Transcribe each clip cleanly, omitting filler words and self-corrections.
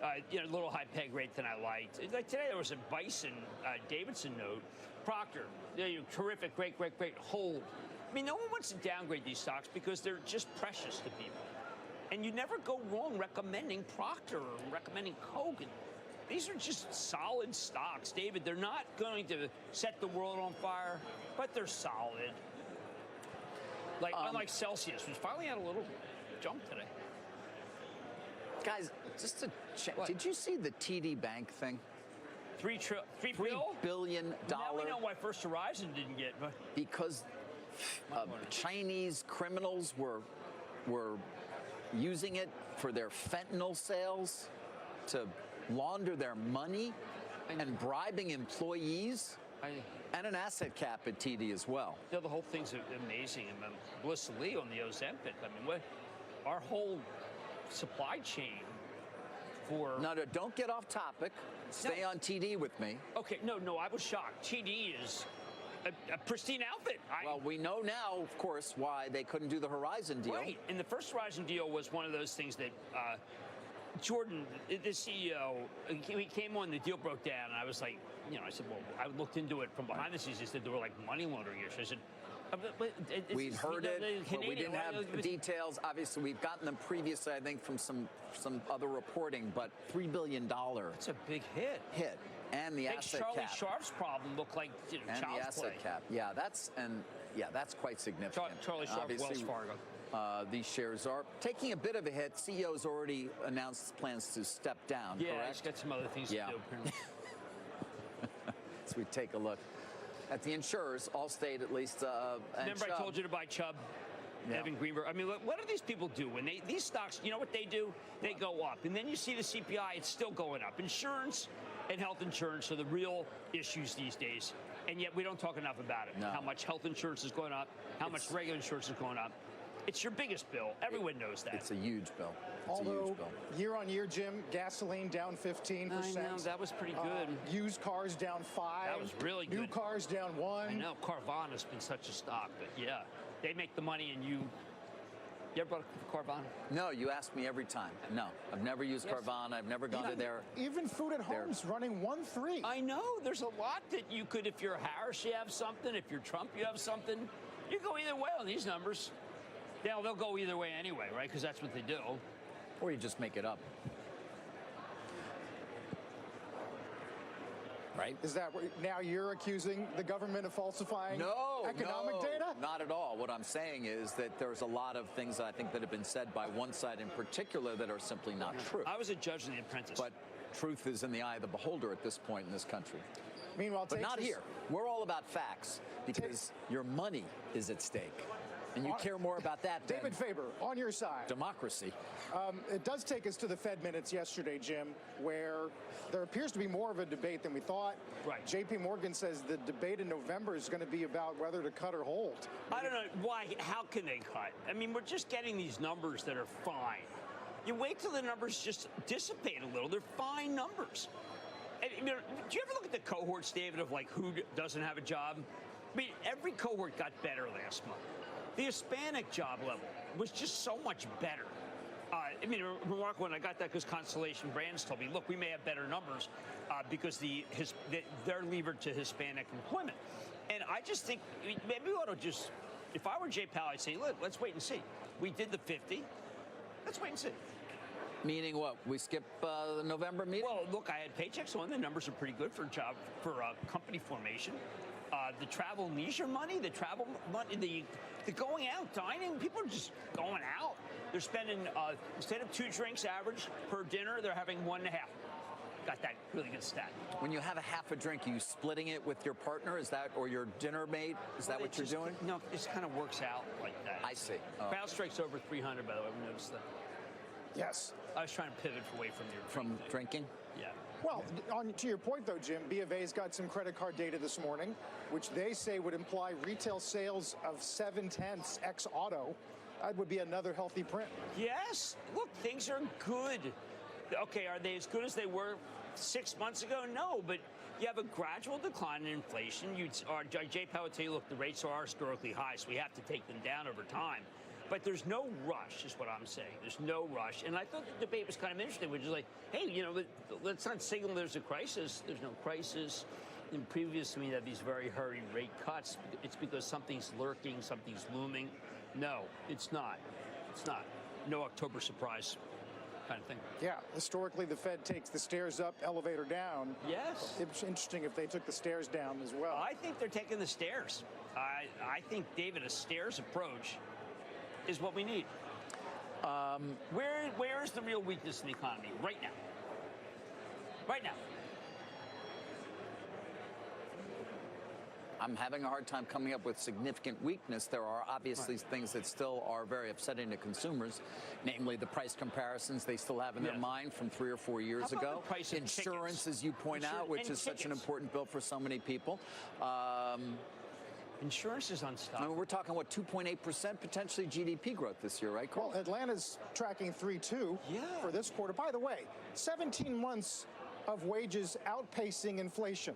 A little high peg rate than I liked. Like today, there was a Bison Davidson note. Procter, terrific, great, hold. I mean, no one wants to downgrade these stocks because they're just precious to people. And you never go wrong recommending Procter or recommending Kogan. These are just solid stocks, David. They're not going to set the world on fire, but they're solid. Like unlike Celsius, which finally had a little jump today. Guys, just to check, did you see the TD Bank thing? $3 billion? Now we know why First Horizon didn't get. Because Chinese criminals were using it for their fentanyl sales to launder their money and bribing employees. And an asset cap at TD as well. The whole thing's amazing. And Melissa Lee on the Ozempic. I mean, our whole supply chain for... No, don't get off topic. Stay on TD with me. Okay, no, I was shocked. TD is a pristine outfit. Well, we know now, of course, why they couldn't do the Horizon deal. Right, and the First Horizon deal was one of those things that... Jordan, the CEO, he came on, the deal broke down, and I was like, I said, well, I looked into it from behind the scenes. He said there were like money laundering issues. I said, we'd heard it, but we didn't have the details. Obviously, we've gotten them previously, I think, from some other reporting, but $3 billion. That's a big hit. And the asset cap. Charlie Sharp's problem looked like child's play. And the asset cap. Yeah, that's quite significant. Charlie Sharp, Wells Fargo. These shares are taking a bit of a hit. CEO's already announced plans to step down, correct? Yeah, he's got some other things to do, apparently. So we take a look at the insurers, Allstate at least. Remember I told you to buy Chubb? Yeah. Evan Greenberg. I mean, what do these people do? When these stocks, you know what they do? They go up. And then you see the CPI, it's still going up. Insurance and health insurance are the real issues these days. And yet we don't talk enough about it. No. How much health insurance is going up, how much regular insurance is going up. It's your biggest bill. Everyone knows that. It's a huge bill. Although, year on year, Jim, gasoline down 15%. I know, that was pretty good. Used cars down 5%. That was really good. New cars down 1%. I know, Carvana's been such a stock, but yeah, they make the money and you ever bought Carvana? No, you ask me every time. No, I've never used Carvana. I've never gone to their... Even food at home's running 1.3. I know. There's a lot that you could, if you're Harris, you have something. If you're Trump, you have something. You go either way on these numbers. Yeah, they'll go either way anyway, right? Because that's what they do. Or you just make it up. Right? Is that what, now you're accusing the government of falsifying economic data? Not at all. What I'm saying is that there's a lot of things that I think that have been said by one side in particular that are simply not true. I was a judge in The Apprentice. But truth is in the eye of the beholder at this point in this country. Meanwhile, but not here. We're all about facts because your money is at stake. And you care more about that than David Faber, on your side. Democracy. It does take us to the Fed minutes yesterday, Jim, where there appears to be more of a debate than we thought. Right. JP Morgan says the debate in November is going to be about whether to cut or hold. I don't know. Why? How can they cut? I mean, we're just getting these numbers that are fine. You wait till the numbers just dissipate a little. They're fine numbers. I mean, do you ever look at the cohorts, David, of like who doesn't have a job? I mean, every cohort got better last month. The Hispanic job level was just so much better. I mean, remarkable when I got that because Constellation Brands told me, look, we may have better numbers because they're levered to Hispanic employment. And I just think maybe we ought to just, if I were Jay Powell, I'd say, look, let's wait and see. We did the 50. Let's wait and see. Meaning what? We skip the November meeting? Well, look, I had paychecks on. The numbers are pretty good for company formation. The travel leisure money, the travel money, the going out, dining, people are just going out. They're spending, instead of 2 drinks average per dinner, they're having 1.5. Got that really good stat. When you have a half a drink, are you splitting it with your partner? Is that, or your dinner mate? Is that what you're doing? No, it just kind of works out like that. I see. CrowdStrike's over 300, by the way. We noticed that. Yes. I was trying to pivot away from drinking? Yeah. Well, to your point, though, Jim, B of A's got some credit card data this morning, which they say would imply retail sales of 0.7 ex auto. That would be another healthy print. Yes. Look, things are good. Okay, are they as good as they were 6 months ago? No, but you have a gradual decline in inflation. Jay Powell would tell you, look, the rates are historically high, so we have to take them down over time. But there's no rush, is what I'm saying. There's no rush. And I thought the debate was kind of interesting, which is like, hey, let's not signal there's a crisis. There's no crisis. And previously, we had these very hurried rate cuts. It's because something's lurking, something's looming. No, it's not. It's not. No October surprise kind of thing. Yeah, historically, the Fed takes the stairs up, elevator down. Yes. It's interesting if they took the stairs down as well. I think they're taking the stairs. I think, David, a stairs approach is what we need. Where is the real weakness in the economy right now? Right now. I'm having a hard time coming up with significant weakness. There are obviously things that still are very upsetting to consumers, namely the price comparisons they still have in their mind from 3 or 4 years ago. The price of insurance, tickets? as you point out, which is such an important bill for so many people. Insurance is unstoppable. I mean, we're talking, what, 2.8% potentially GDP growth this year, right, Carl? Well, Atlanta's tracking 3.2 for this quarter. By the way, 17 months of wages outpacing inflation.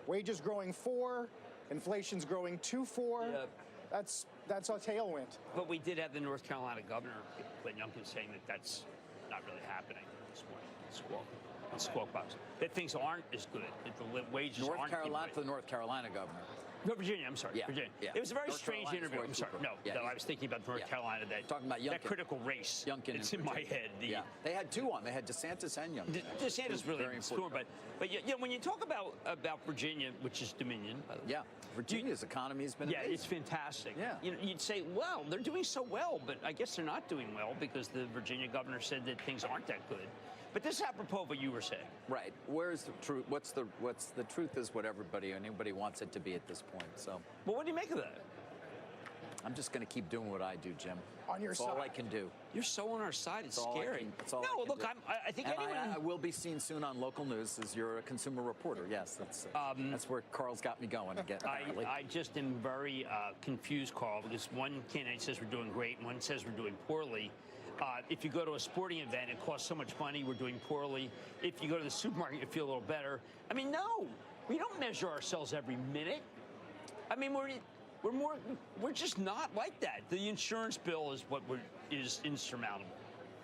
Wages growing 4, inflation's growing 2.4. Yep. That's a tailwind. But we did have the North Carolina governor, Glenn Youngkin, saying that that's not really happening this morning. Squawk box. That things aren't as good. That the wages aren't. North Carolina, the North Carolina governor. No, Virginia, I'm sorry. Yeah, Virginia. yeah. It was a very North strange Carolina's interview. I'm sorry. No, I was thinking about North Carolina, Talking about that Youngkin. critical race. Youngkin it's in my head. They had two on. They had DeSantis and Youngkin. DeSantis really very score, important. but when you talk about Virginia, which is Dominion, by the way. Yeah, Virginia's economy has been amazing. It's fantastic. Yeah. You'd say, well, they're doing so well, but I guess they're not doing well because the Virginia governor said that things aren't that good. But this is apropos of what you were saying. Right. Where's the truth? What's the truth is what anybody wants it to be at this point. So. Well, what do you make of that? I'm just going to keep doing what I do, Jim. On your That's side. all I can do. You're so on our side. It's scary. No, look, I think anyone. I will be seen soon on local news as you're a consumer reporter. Yes, that's where Carl's got me going again. I just am very confused, Carl, because one candidate says we're doing great, and one says we're doing poorly. If you go to a sporting event, it costs so much money, we're doing poorly. If you go to the supermarket, you feel a little better. I mean, no, we don't measure ourselves every minute. I mean, we're just not like that. The insurance bill is what is insurmountable.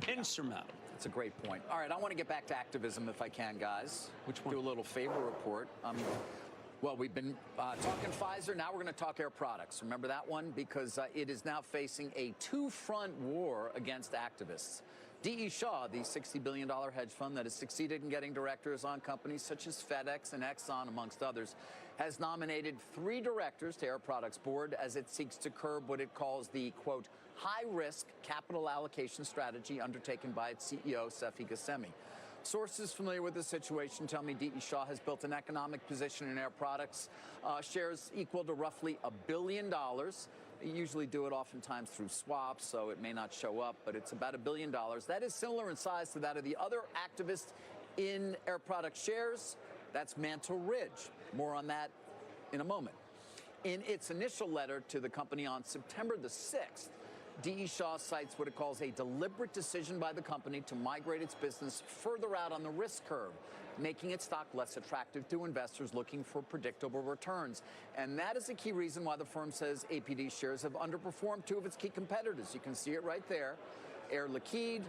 Insurmountable. That's a great point. All right, I want to get back to activism if I can, guys. Which one? Do a little favor report. Well, we've been talking Pfizer. Now we're going to talk Air Products. Remember that one? Because it is now facing a two-front war against activists. D.E. Shaw, the $60 billion hedge fund that has succeeded in getting directors on companies such as FedEx and Exxon, amongst others, has nominated 3 directors to Air Products' board as it seeks to curb what it calls the, quote, high-risk capital allocation strategy undertaken by its CEO, Seifi Ghasemi. Sources familiar with the situation tell me D.E. Shaw has built an economic position in Air Products, shares equal to roughly $1 billion. They usually do it oftentimes through swaps, so it may not show up, but it's about $1 billion. That is similar in size to that of the other activists in Air Products shares. That's Mantle Ridge. More on that in a moment. In its initial letter to the company on September the 6th, D.E. Shaw cites what it calls a deliberate decision by the company to migrate its business further out on the risk curve, making its stock less attractive to investors looking for predictable returns. And that is a key reason why the firm says APD shares have underperformed 2 of its key competitors. You can see it right there, Air Liquide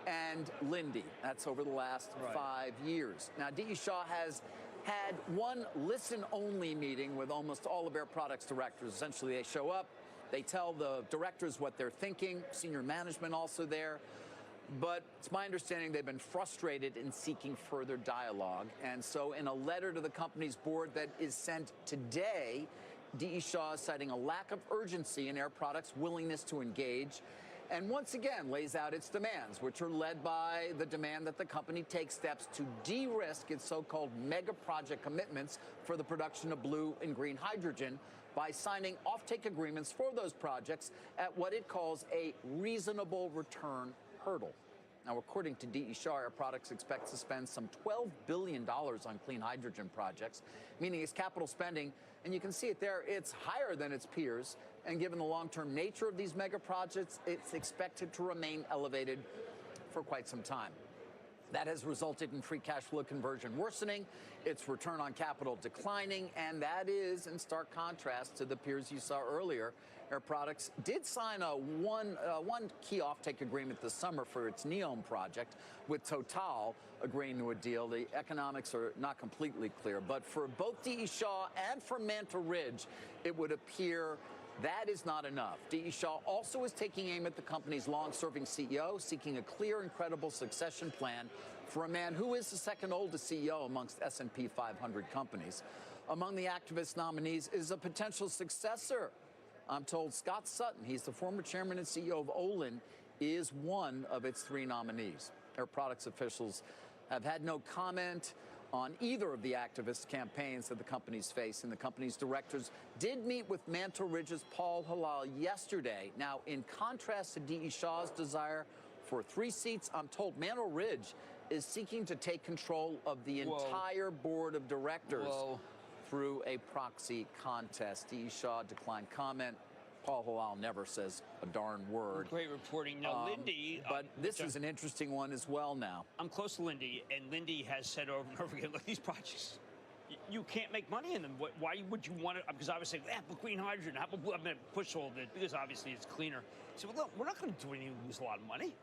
and Linde. That's over the last 5 years. Now, D.E. Shaw has had one listen-only meeting with almost all of Air Products directors. Essentially, they show up, they tell the directors what they're thinking, senior management also there. But it's my understanding they've been frustrated in seeking further dialogue. And so in a letter to the company's board that is sent today, D.E. Shaw is citing a lack of urgency in Air Products' willingness to engage, and once again lays out its demands, which are led by the demand that the company take steps to de-risk its so-called mega project commitments for the production of blue and green hydrogen by signing offtake agreements for those projects at what it calls a reasonable return hurdle. Now, according to D.E. Shaw, Air Products expects to spend some $12 billion on clean hydrogen projects, meaning its capital spending, and you can see it there, it's higher than its peers. And given the long-term nature of these mega projects, it's expected to remain elevated for quite some time. That has resulted in free cash flow conversion worsening, its return on capital declining, and that is in stark contrast to the peers you saw earlier. Air Products did sign a one key offtake agreement this summer for its NEOM project, with Total agreeing to a deal. The economics are not completely clear, but for both D.E. Shaw and for Mantle Ridge, it would appear that is not enough. D.E. Shaw also is taking aim at the company's long-serving CEO, seeking a clear and credible succession plan for a man who is the second oldest CEO amongst S&P 500 companies. Among the activist nominees is a potential successor. I'm told Scott Sutton, he's the former chairman and CEO of Olin, is one of its 3 nominees. Air Products officials have had no comment on either of the activist campaigns that the companies face, and the company's directors did meet with Mantle Ridge's Paul Halal yesterday. Now, in contrast to D.E. Shaw's desire for 3 seats, I'm told Mantle Ridge is seeking to take control of the entire board of directors through a proxy contest. D.E. Shaw declined comment. Paul Halal never says a darn word. Great reporting. Now, Lindy... but this is an interesting one as well now. I'm close to Lindy, and Lindy has said over and over again, look, these projects, you can't make money in them. Why would you want to? Because obviously, Apple green hydrogen, Apple blue, I'm going to push all this because obviously it's cleaner. So, well, look, we're not going to do anything to lose a lot of money.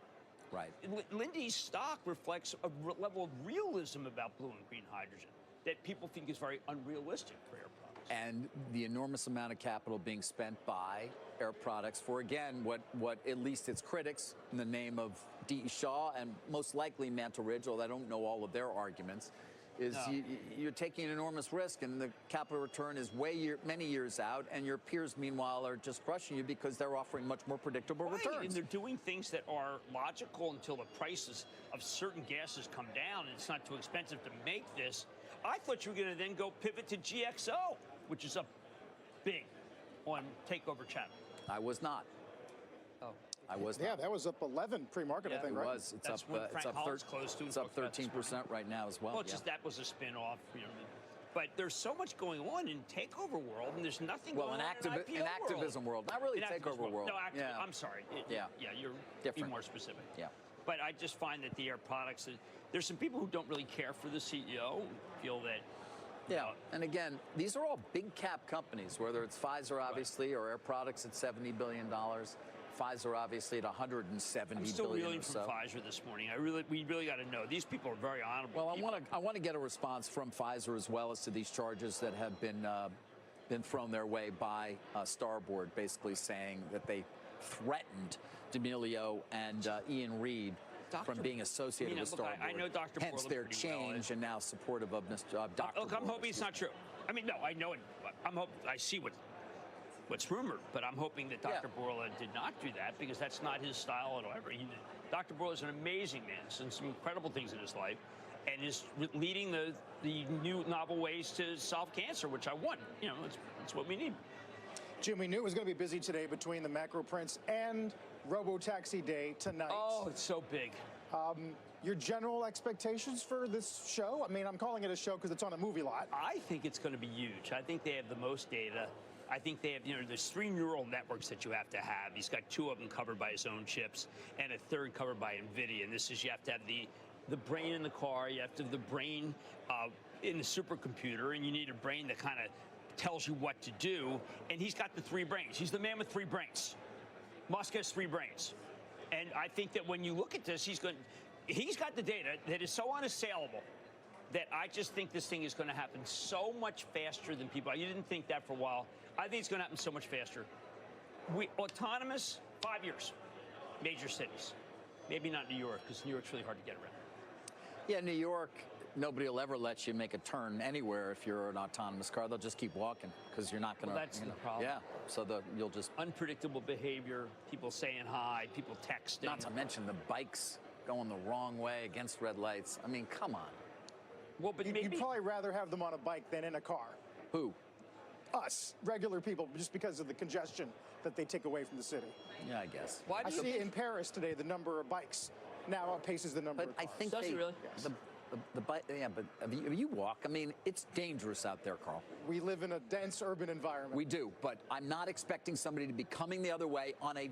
Right. Lindy's stock reflects a level of realism about blue and green hydrogen that people think is very unrealistic for Air Products. And the enormous amount of capital being spent by Air Products for, again, what at least its critics, in the name of D.E. Shaw and most likely Mantle Ridge, although I don't know all of their arguments, is you're taking an enormous risk, and the capital return is many years out, and your peers, meanwhile, are just crushing you because they're offering much more predictable returns. And they're doing things that are logical until the prices of certain gases come down, and it's not too expensive to make this. I thought you were going to then go pivot to GXO, which is up big on Takeover Channel. I was not. Oh. I was not. Yeah, that was up 11 pre-market, I think, right? It was. It's That's up. It's up. Close to. It's up 13% right now as well. Well, it's just that was a spin-off, you know. But there's so much going on in takeover world, and there's nothing going on in activism world. Not really takeover world. No, I'm sorry. You're different. Be more specific. Yeah. But I just find that the Air Products, there's some people who don't really care for the CEO, feel that. Yeah, and again, these are all big cap companies, whether it's Pfizer, obviously, or Air Products at $70 billion. Pfizer, obviously, at $170 billion. I'm still reeling or from so. Pfizer this morning. We really got to know. These people are very honorable. Well, I want to get a response from Pfizer as well as to these charges that have been thrown their way by Starboard, basically saying that they threatened D'Amelio and Ian Reed from being associated with Starboard. I know Dr. Hence their change and now supportive of Dr. Look, I'm hoping it's not true. I mean, no, I know it. I see what's rumored, but I'm hoping that Dr. Borla did not do that because that's not his style at all. Dr. Borla is an amazing man, has done some incredible things in his life, and is leading the new novel ways to solve cancer, which I want. You know, that's what we need. Jim, we knew it was going to be busy today between the macro prints and Robo-Taxi Day tonight. Oh, it's so big. Your general expectations for this show? I mean, I'm calling it a show because it's on a movie lot. I think it's going to be huge. I think they have the most data. I think they have, there's 3 neural networks that you have to have. He's got 2 of them covered by his own chips and a 3rd covered by NVIDIA. And this is, you have to have the brain in the car, you have to have the brain in the supercomputer, and you need a brain that kind of tells you what to do. And he's got the 3 brains. He's the man with 3 brains. Musk has 3 brains. And I think that when you look at this, he's got the data that is so unassailable that I just think this thing is going to happen so much faster than people. You didn't think that for a while. I think it's going to happen so much faster. Autonomous, 5 years. Major cities. Maybe not New York, because New York's really hard to get around. Yeah, New York, nobody will ever let you make a turn anywhere if you're an autonomous car. They'll just keep walking because you're not going to. Well, that's the problem. Yeah, so you'll just. Unpredictable behavior, people saying hi, people texting. Not to mention the bikes going the wrong way against red lights. I mean, come on. Well, but You'd probably rather have them on a bike than in a car. Who? Us, regular people, just because of the congestion that they take away from the city. Yeah, I guess. I see in Paris today the number of bikes now outpaces the number of cars. I think Does it really? Yes. The bike, yeah, but if you walk, I mean, it's dangerous out there, Carl. We live in a dense urban environment. We do, but I'm not expecting somebody to be coming the other way on a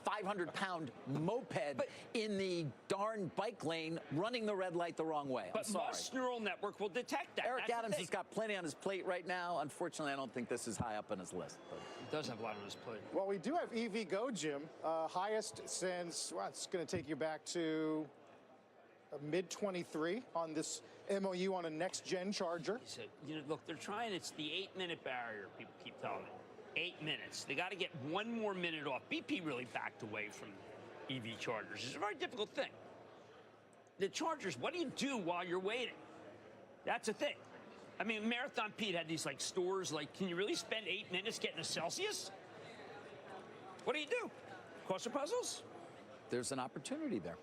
500-pound moped in the darn bike lane, running the red light the wrong way. But Musk's neural network will detect that. Eric Adams has got plenty on his plate right now. Unfortunately, I don't think this is high up on his list. But. It does have a lot on his plate. Well, we do have EV Go, Jim. Highest since, well, it's going to take you back to mid-23 on this MOU on a next-gen charger. He said, look, they're trying, it's the 8-minute barrier, people keep telling me. 8 minutes. They got to get one more minute off. BP really backed away from EV chargers. It's a very difficult thing. The chargers, what do you do while you're waiting? That's the thing. I mean, Marathon Pete had these, stores, can you really spend 8 minutes getting a Celsius? What do you do? Crossword puzzles? There's an opportunity there.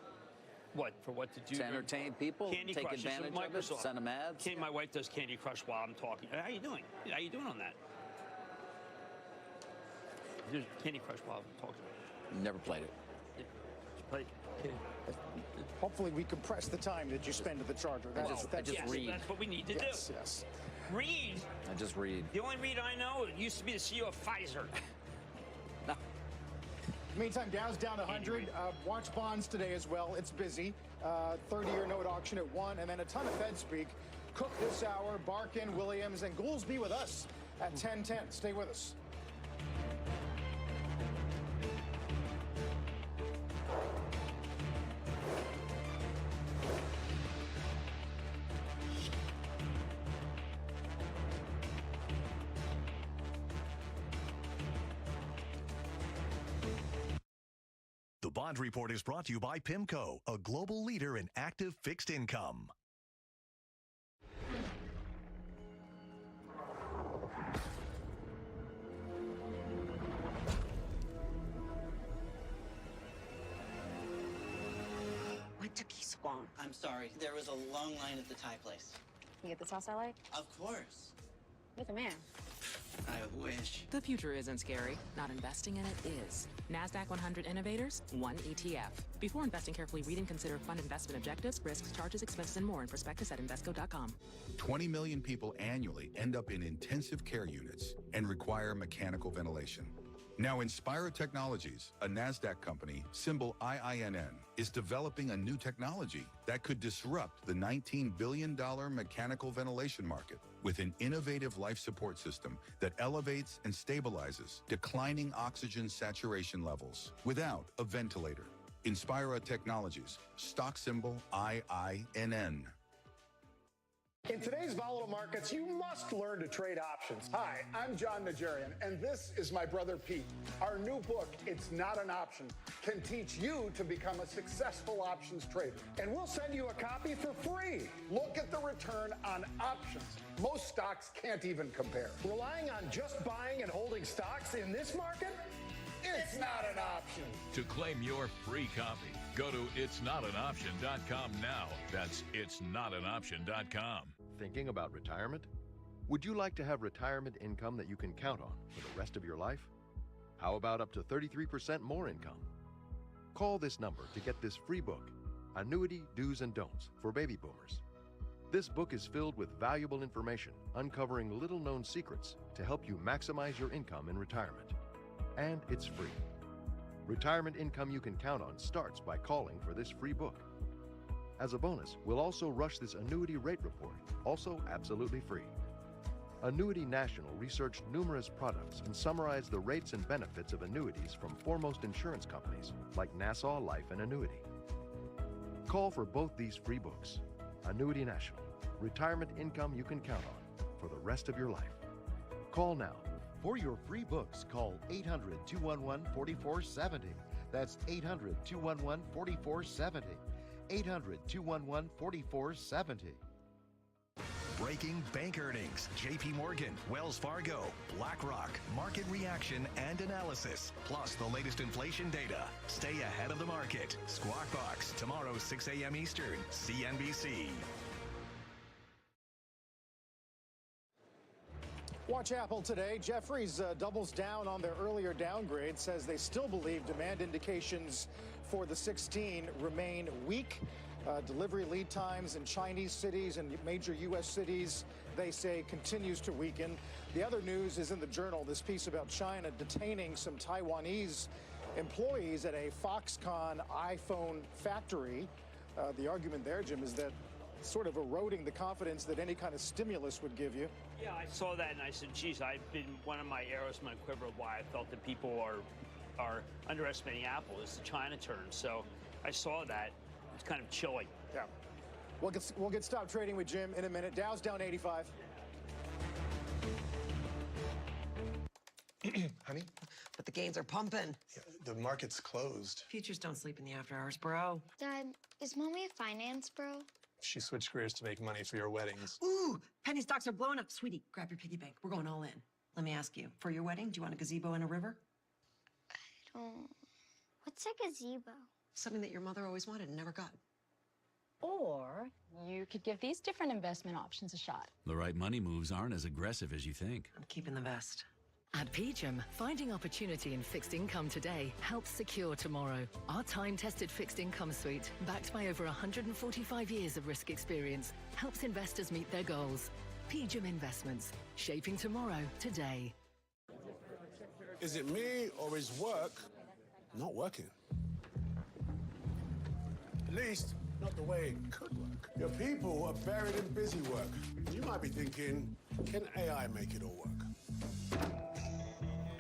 What? For what to do? To entertain people, Candy take Crush. advantage of it, send them ads. My wife does Candy Crush while I'm talking. How you doing? How you doing on that? There's Candy Crush while I'm talking. Never played it. Yeah. Played it. Hopefully we compress the time that you spend at the charger. I just read. That's what we need to do. Yes. Read. I just read. The only Reed I know used to be the CEO of Pfizer. Meantime, Dow's down 100. Watch bonds today as well. It's busy. 30-year note auction at 1, and then a ton of Fed speak. Cook this hour, Barkin, Williams, and Goolsby with us at 10:10. Stay with us. The Bond Report is brought to you by PIMCO, a global leader in active fixed income. What took you so long? I'm sorry. There was a long line at the Thai place. You get the sauce I like? Of course. You're the man. I wish. The future isn't scary. Not investing in it is. NASDAQ 100 Innovators, 1 ETF. Before investing, carefully read and consider fund investment objectives, risks, charges, expenses, and more in prospectus at Invesco.com. 20 million people annually end up in intensive care units and require mechanical ventilation. Now, Inspira Technologies, a NASDAQ company, symbol IINN, is developing a new technology that could disrupt the $19 billion mechanical ventilation market with an innovative life support system that elevates and stabilizes declining oxygen saturation levels without a ventilator. Inspira Technologies, stock symbol IINN. In today's volatile markets, you must learn to trade options. Hi, I'm John Najarian, and this is my brother Pete. Our new book, It's Not an Option, can teach you to become a successful options trader. And we'll send you a copy for free. Look at the return on options. Most stocks can't even compare. Relying on just buying and holding stocks in this market? It's not an option. To claim your free copy, go to itsnotanoption.com now. That's itsnotanoption.com. Thinking about retirement? Would you like to have retirement income that you can count on for the rest of your life? How about up to 33% more income? Call this number to get this free book, Annuity Do's and Don'ts for Baby Boomers. This book is filled with valuable information, uncovering little-known secrets to help you maximize your income in retirement. And it's free. Retirement income you can count on starts by calling for this free book. As a bonus, we'll also rush this annuity rate report, also absolutely free. Annuity National researched numerous products and summarized the rates and benefits of annuities from foremost insurance companies like Nassau Life and Annuity. Call for both these free books. Annuity National, retirement income you can count on for the rest of your life. Call now. For your free books, call 800-211-4470. That's 800-211-4470. 800-211-4470. Breaking bank earnings, JP Morgan, Wells Fargo, BlackRock, market reaction and analysis, plus the latest inflation data. Stay ahead of the market. Squawk Box, tomorrow 6 a.m. Eastern, CNBC. Watch Apple today. Jefferies doubles down on their earlier downgrade, says they still believe demand indications for the 16 remain weak. Delivery lead times in Chinese cities and major U.S. cities, they say, continues to weaken. The other news is in the Journal, this piece about China detaining some Taiwanese employees at a Foxconn iPhone factory. The argument there, Jim, is that sort of eroding the confidence that any kind of stimulus would give you. Yeah, I saw that and I said, geez, I've been one of my arrows in my quiver of why I felt that people are underestimating Apple is the China turn. So I saw that. It's kind of chilling. Yeah. We'll get Stop Trading with Jim in a minute. Dow's down 85. Honey? But the gains are pumping. Yeah, the market's closed. Futures don't sleep in the after hours, bro. Dad, is Mommy a finance bro? She switched careers to make money for your weddings. Ooh, penny stocks are blowing up. Sweetie, grab your piggy bank. We're going all in. Let me ask you, for your wedding, do you want a gazebo and a river? I don't... What's a gazebo? Something that your mother always wanted and never got. Or you could give these different investment options a shot. The right money moves aren't as aggressive as you think. I'm keeping the best. At PGIM, finding opportunity in fixed income today helps secure tomorrow. Our time-tested fixed income suite, backed by over 145 years of risk experience, helps investors meet their goals. PGIM Investments, shaping tomorrow today. Is it me or is work not working? At least, not the way it could work. Your people are buried in busy work. You might be thinking, can AI make it all work?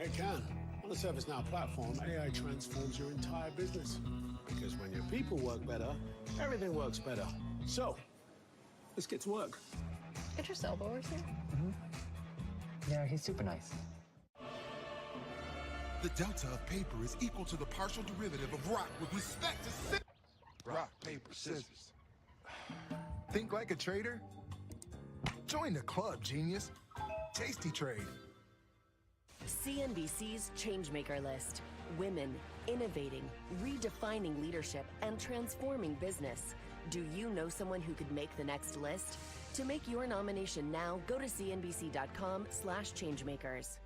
It can. On the ServiceNow platform, AI transforms your entire business. Because when your people work better, everything works better. So, let's get to work. Idris Elba works here? Yeah, he's super nice. The delta of paper is equal to the partial derivative of rock with respect to rock, paper, scissors. Think like a trader? Join the club, genius. Tasty Trade. CNBC's Changemaker List. Women innovating, redefining leadership, and transforming business. Do you know someone who could make the next list? To make your nomination now, go to cnbc.com/changemakers.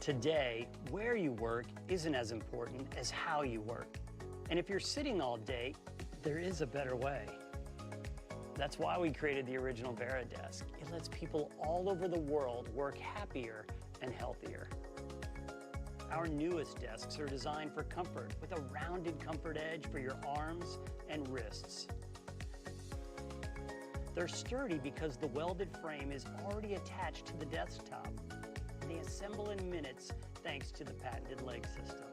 Today, where you work isn't as important as how you work. And if you're sitting all day, there is a better way. That's why we created the original VeriDesk. It lets people all over the world work happier and healthier. Our newest desks are designed for comfort with a rounded comfort edge for your arms and wrists. They're sturdy because the welded frame is already attached to the desktop. They assemble in minutes thanks to the patented leg system.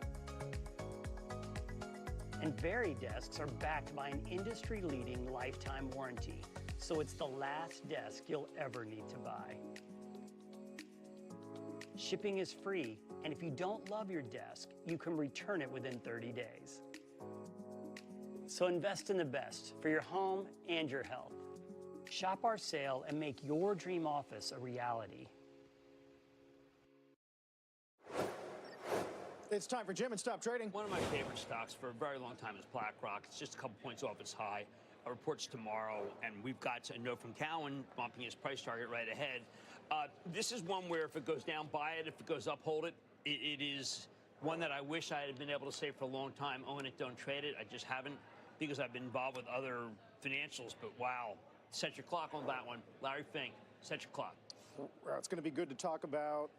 And VeriDesks are backed by an industry-leading lifetime warranty, so it's the last desk you'll ever need to buy. Shipping is free, and if you don't love your desk, you can return it within 30 days. So invest in the best for your home and your health. Shop our sale and make your dream office a reality. It's time for Jim and Stop Trading. One of my favorite stocks for a very long time is BlackRock. It's just a couple points off its high. Reports tomorrow, and we've got a note from Cowen bumping his price target right ahead. This is one where if it goes down, buy it. If it goes up, hold it. It is one that I wish I had been able to say for a long time. Own it, don't trade it. I just haven't because I've been involved with other financials. But wow, set your clock on that one. Larry Fink, set your clock. It's going to be good to talk about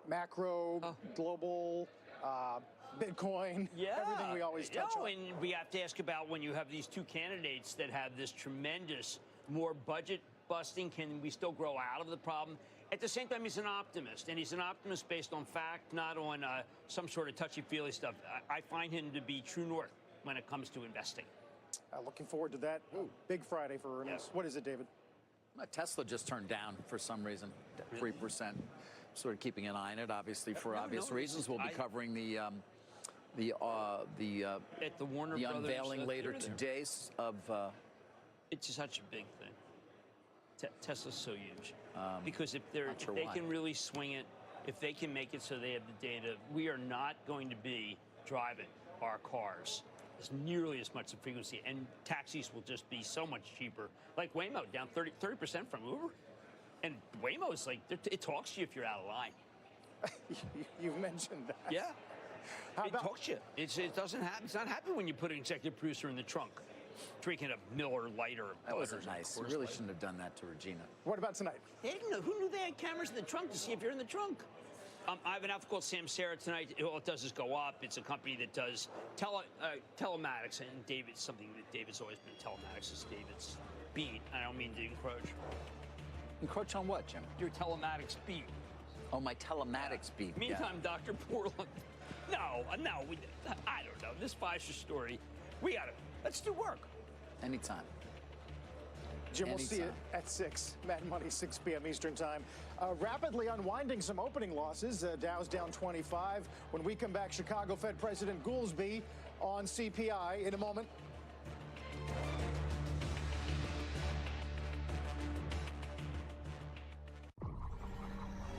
macro, global, Bitcoin, everything we always touch on. And we have to ask about when you have these two candidates that have this tremendous, more budget busting, can we still grow out of the problem? At the same time, he's an optimist, and he's an optimist based on fact, not on some sort of touchy-feely stuff. I find him to be true north when it comes to investing. Looking forward to that. Big Friday for earnings. What is it, David? Tesla just turned down for some reason, 3%. Sort of keeping an eye on it, obviously, for obvious reasons. We'll be covering the unveiling later today of. It's such a big thing. Tesla's so huge because if they can really swing it, if they can make it so they have the data, we are not going to be driving our cars as nearly as much frequency, and taxis will just be so much cheaper. Like Waymo, down 30% from Uber. And Waymo is like, it talks to you if you're out of line. You've mentioned that. Yeah. It talks to you. It doesn't happen. It's not happy when you put an executive producer in the trunk, drinking a Miller Lite or that wasn't nice. You really shouldn't have done that to Regina. What about tonight? They didn't know. Who knew they had cameras in the trunk to see if you're in the trunk? I have an outfit called Samsara tonight. All it does is go up. It's a company that does telematics, and something that David's always been. Telematics is David's beat. I don't mean to encroach. Encroach on what, Jim? Your telematics beat. Oh, my telematics beat. Meantime, Dr. Portland. No, I don't know. This Pfizer story, let's do work. Anytime. Jim, we'll see you at 6. Mad Money, 6 p.m. Eastern Time. Rapidly unwinding some opening losses. Dow's down 25. When we come back, Chicago Fed President Goolsbee on CPI in a moment.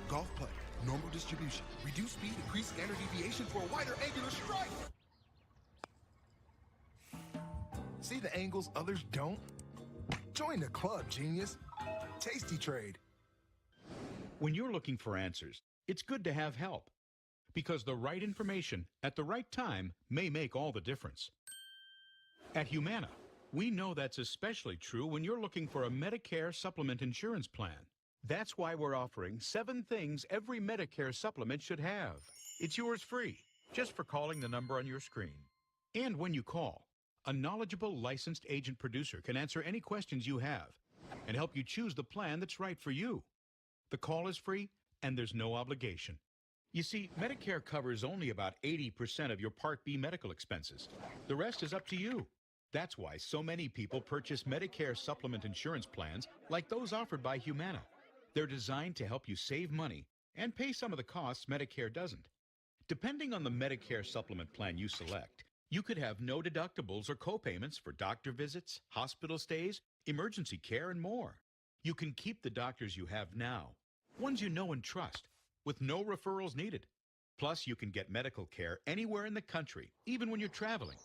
Golf putt, normal distribution. Reduce speed, increase standard deviation for a wider angular strike. See the angles others don't? Join the club, genius. Tasty Trade. When you're looking for answers, it's good to have help. Because the right information at the right time may make all the difference. At Humana, we know that's especially true when you're looking for a Medicare supplement insurance plan. That's why we're offering 7 things every Medicare supplement should have. It's yours free, just for calling the number on your screen. And when you call, a knowledgeable licensed agent producer can answer any questions you have and help you choose the plan that's right for you. The call is free and there's no obligation. You see, Medicare covers only about 80% of your Part B medical expenses. The rest is up to you. That's why so many people purchase Medicare supplement insurance plans like those offered by Humana. They're designed to help you save money and pay some of the costs Medicare doesn't. Depending on the Medicare supplement plan you select, you could have no deductibles or copayments for doctor visits, hospital stays, emergency care, and more. You can keep the doctors you have now, ones you know and trust, with no referrals needed. Plus, you can get medical care anywhere in the country, even when you're traveling.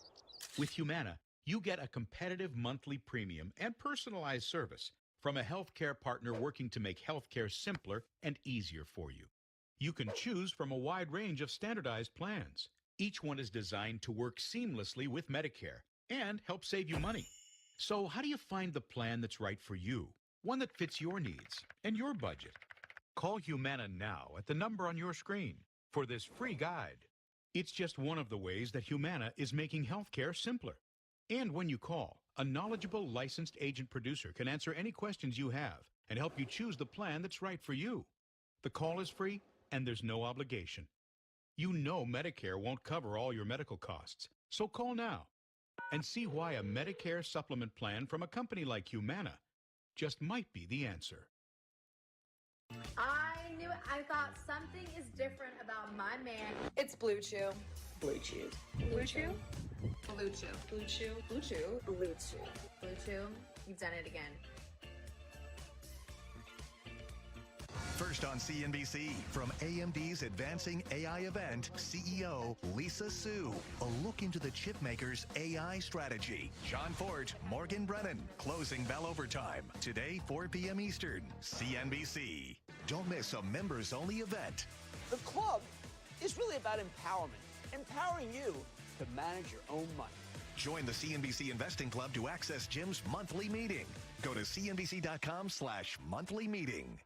With Humana, you get a competitive monthly premium and personalized service from a healthcare partner working to make healthcare simpler and easier for you. You can choose from a wide range of standardized plans. Each one is designed to work seamlessly with Medicare and help save you money. So how do you find the plan that's right for you? One that fits your needs and your budget. Call Humana now at the number on your screen for this free guide. It's just one of the ways that Humana is making healthcare simpler. And when you call, a knowledgeable licensed agent producer can answer any questions you have and help you choose the plan that's right for you. The call is free and there's no obligation. You know Medicare won't cover all your medical costs, so call now and see why a Medicare supplement plan from a company like Humana just might be the answer. I knew it. I thought something is different about my man. It's Blue Chew. Blue Chew. Blue Chew? Blue Chew. Blue Chew. Blue Chew. Blue Chew. Blue Chew. You've done it again. First on CNBC, from AMD's Advancing AI event, CEO Lisa Su. A look into the chipmaker's AI strategy. John Fort, Morgan Brennan, closing bell overtime. Today, 4 p.m. Eastern, CNBC. Don't miss a members-only event. The club is really about empowerment, empowering you to manage your own money. Join the CNBC Investing Club to access Jim's monthly meeting. Go to cnbc.com/monthly meeting.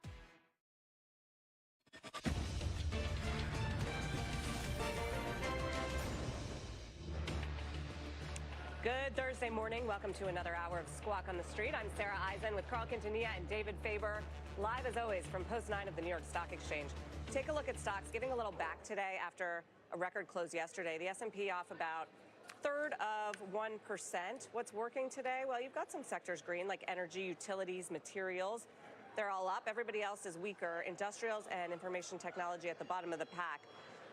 Good Thursday morning. Welcome to another hour of Squawk on the Street. I'm Sarah Eisen with Carl Quintanilla and David Faber, live as always from Post 9 of the New York Stock Exchange. Take a look at stocks giving a little back today after a record close yesterday. The S&P off about 1/3%. What's working today? Well, you've got some sectors green, like energy, utilities, materials. They're all up. Everybody else is weaker. Industrials and information technology at the bottom of the pack,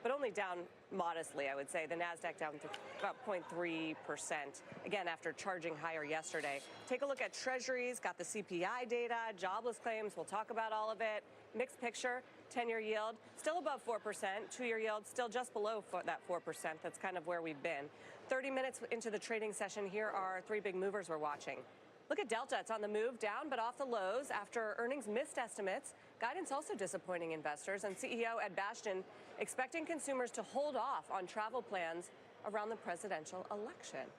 but only down modestly, I would say. The NASDAQ down to about 0.3%, again, after charging higher yesterday. Take a look at treasuries, got the CPI data, jobless claims. We'll talk about all of it. Mixed picture, 10-year yield, still above 4%. 2-year yield, still just below that 4%. That's kind of where we've been. 30 minutes into the trading session, here are 3 big movers we're watching. Look at Delta. It's on the move, down but off the lows after earnings missed estimates. Guidance also disappointing investors. And CEO Ed Bastian expecting consumers to hold off on travel plans around the presidential election.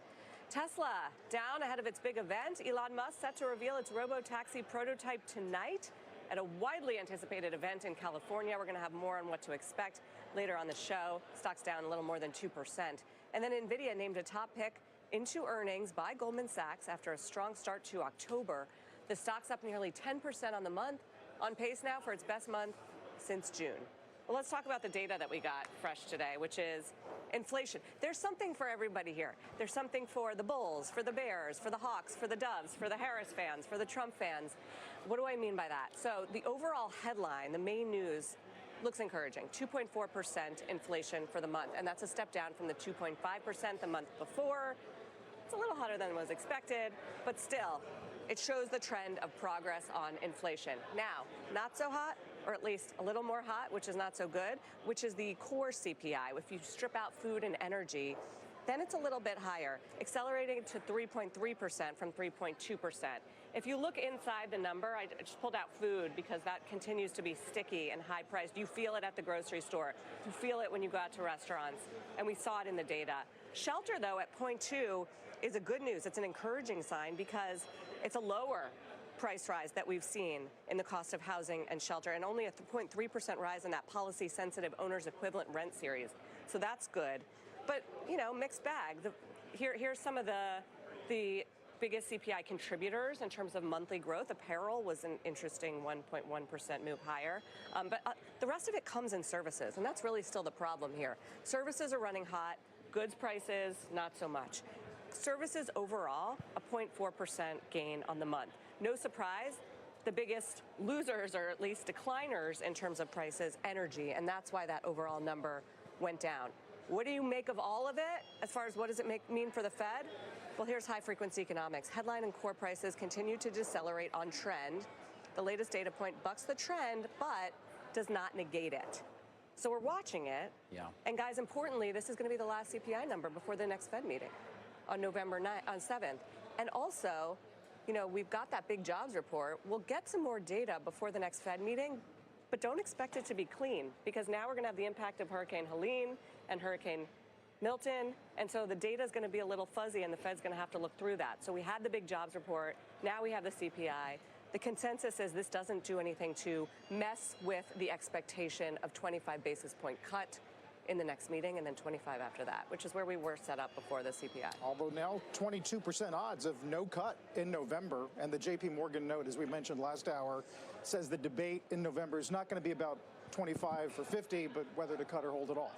Tesla down ahead of its big event. Elon Musk set to reveal its robo-taxi prototype tonight at a widely anticipated event in California. We're going to have more on what to expect later on the show. Stocks down a little more than 2%. And then NVIDIA named a top pick into earnings by Goldman Sachs after a strong start to October. The stock's up nearly 10% on the month, on pace now for its best month since June. Well, let's talk about the data that we got fresh today, which is inflation. There's something for everybody here. There's something for the Bulls, for the Bears, for the Hawks, for the Doves, for the Harris fans, for the Trump fans. What do I mean by that? So the overall headline, the main news, looks encouraging. 2.4% inflation for the month, and that's a step down from the 2.5% the month before. It's a little hotter than was expected, but still, it shows the trend of progress on inflation. Now, not so hot, or at least a little more hot, which is not so good, which is the core CPI. If you strip out food and energy, then it's a little bit higher, accelerating to 3.3% from 3.2%. If you look inside the number, I just pulled out food because that continues to be sticky and high priced. You feel it at the grocery store. You feel it when you go out to restaurants, and we saw it in the data. Shelter, though, at 0.2 is a good news. It's an encouraging sign because it's a lower price rise that we've seen in the cost of housing and shelter, and only a 0.3% rise in that policy-sensitive owner's equivalent rent series. So that's good. But, you know, mixed bag. Here's some of the biggest CPI contributors in terms of monthly growth. Apparel was an interesting 1.1% move higher. But the rest of it comes in services, and that's really still the problem here. Services are running hot. Goods prices, not so much. Services overall, a 0.4% gain on the month. No surprise, the biggest losers, or at least decliners in terms of prices, energy, and that's why that overall number went down. What do you make of all of it as far as what does it mean for the Fed? Well, here's high-frequency economics. Headline and core prices continue to decelerate on trend. The latest data point bucks the trend, but does not negate it. So we're watching it. Yeah. And guys, importantly, this is going to be the last CPI number before the next Fed meeting on November 7th. And also, you know, we've got that big jobs report. We'll get some more data before the next Fed meeting, but don't expect it to be clean, because now we're going to have the impact of Hurricane Helene and Hurricane Milton, and so the data is going to be a little fuzzy, and the Fed's going to have to look through that. So we had the big jobs report. Now we have the CPI. The consensus is this doesn't do anything to mess with the expectation of 25 basis point cut in the next meeting, and then 25 after that, which is where we were set up before the CPI. Although now 22% odds of no cut in November, and the JP Morgan note, as we mentioned last hour, says the debate in November is not going to be about 25 or 50, but whether to cut or hold at all.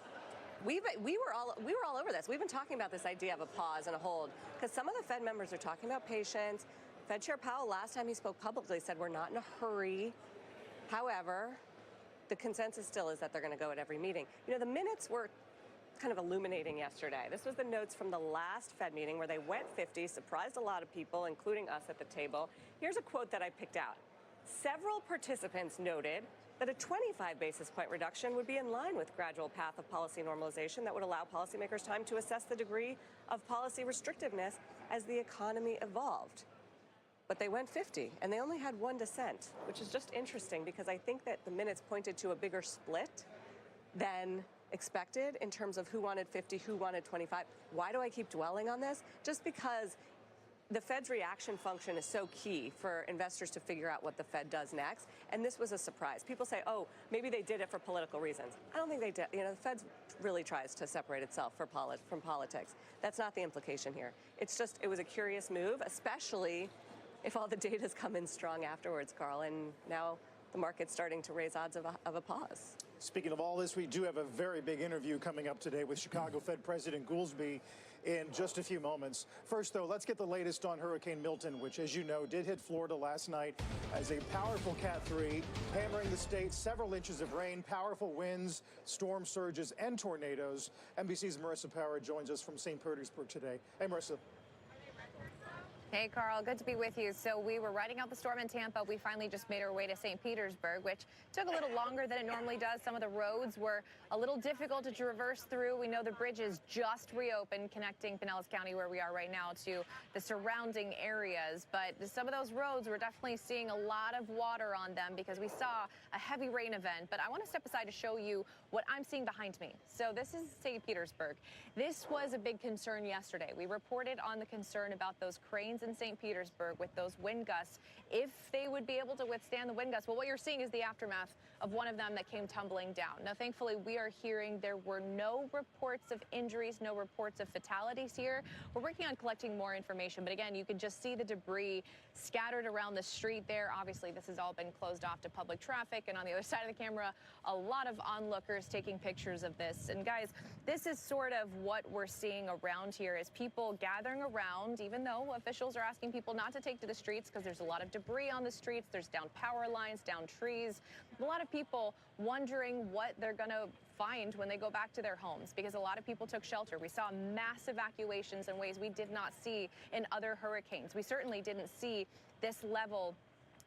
We were all over this. We've been talking about this idea of a pause and a hold, because some of the Fed members are talking about patience. Fed Chair Powell, last time he spoke publicly, said we're not in a hurry. However, the consensus still is that they're going to go at every meeting. You know, the minutes were kind of illuminating yesterday. This was the notes from the last Fed meeting where they went 50, surprised a lot of people, including us at the table. Here's a quote that I picked out. Several participants noted that a 25 basis point reduction would be in line with gradual path of policy normalization that would allow policymakers time to assess the degree of policy restrictiveness as the economy evolved. But they went 50, and they only had one dissent, which is just interesting because I think that the minutes pointed to a bigger split than expected in terms of who wanted 50, who wanted 25. Why do I keep dwelling on this? Just because the Fed's reaction function is so key for investors to figure out what the Fed does next, and this was a surprise. People say, oh, maybe they did it for political reasons. I don't think they did. You know, the Fed really tries to separate itself from politics. That's not the implication here. It's just, it was a curious move, especially if all the data's come in strong afterwards, Carl, and now the market's starting to raise odds of a pause. Speaking of all this, we do have a very big interview coming up today with Chicago Fed President Goolsbee in just a few moments. First, though, let's get the latest on Hurricane Milton, which, as you know, did hit Florida last night as a powerful Cat 3, hammering the state, several inches of rain, powerful winds, storm surges, and tornadoes. NBC's Marissa Power joins us from St. Petersburg today. Hey, Marissa. Hey, Carl, good to be with you. So we were riding out the storm in Tampa. We finally just made our way to St. Petersburg, which took a little longer than it normally does. Some of the roads were a little difficult to traverse through. We know the bridges just reopened connecting Pinellas County, where we are right now, to the surrounding areas. But some of those roads, we're definitely seeing a lot of water on them because we saw a heavy rain event. But I want to step aside to show you what I'm seeing behind me. So this is St. Petersburg. This was a big concern yesterday. We reported on the concern about those cranes roads in St. Petersburg with those wind gusts, if they would be able to withstand the wind gusts. Well, what you're seeing is the aftermath of one of them that came tumbling down. Now, thankfully, we are hearing there were no reports of injuries, no reports of fatalities here. We're working on collecting more information, but again, you can just see the debris scattered around the street there. Obviously, this has all been closed off to public traffic, and on the other side of the camera, a lot of onlookers taking pictures of this. And guys, this is sort of what we're seeing around here is people gathering around, even though officials are asking people not to take to the streets because there's a lot of debris on the streets. There's down power lines, down trees. A lot of people wondering what they're going to find when they go back to their homes because a lot of people took shelter. We saw mass evacuations in ways we did not see in other hurricanes. We certainly didn't see this level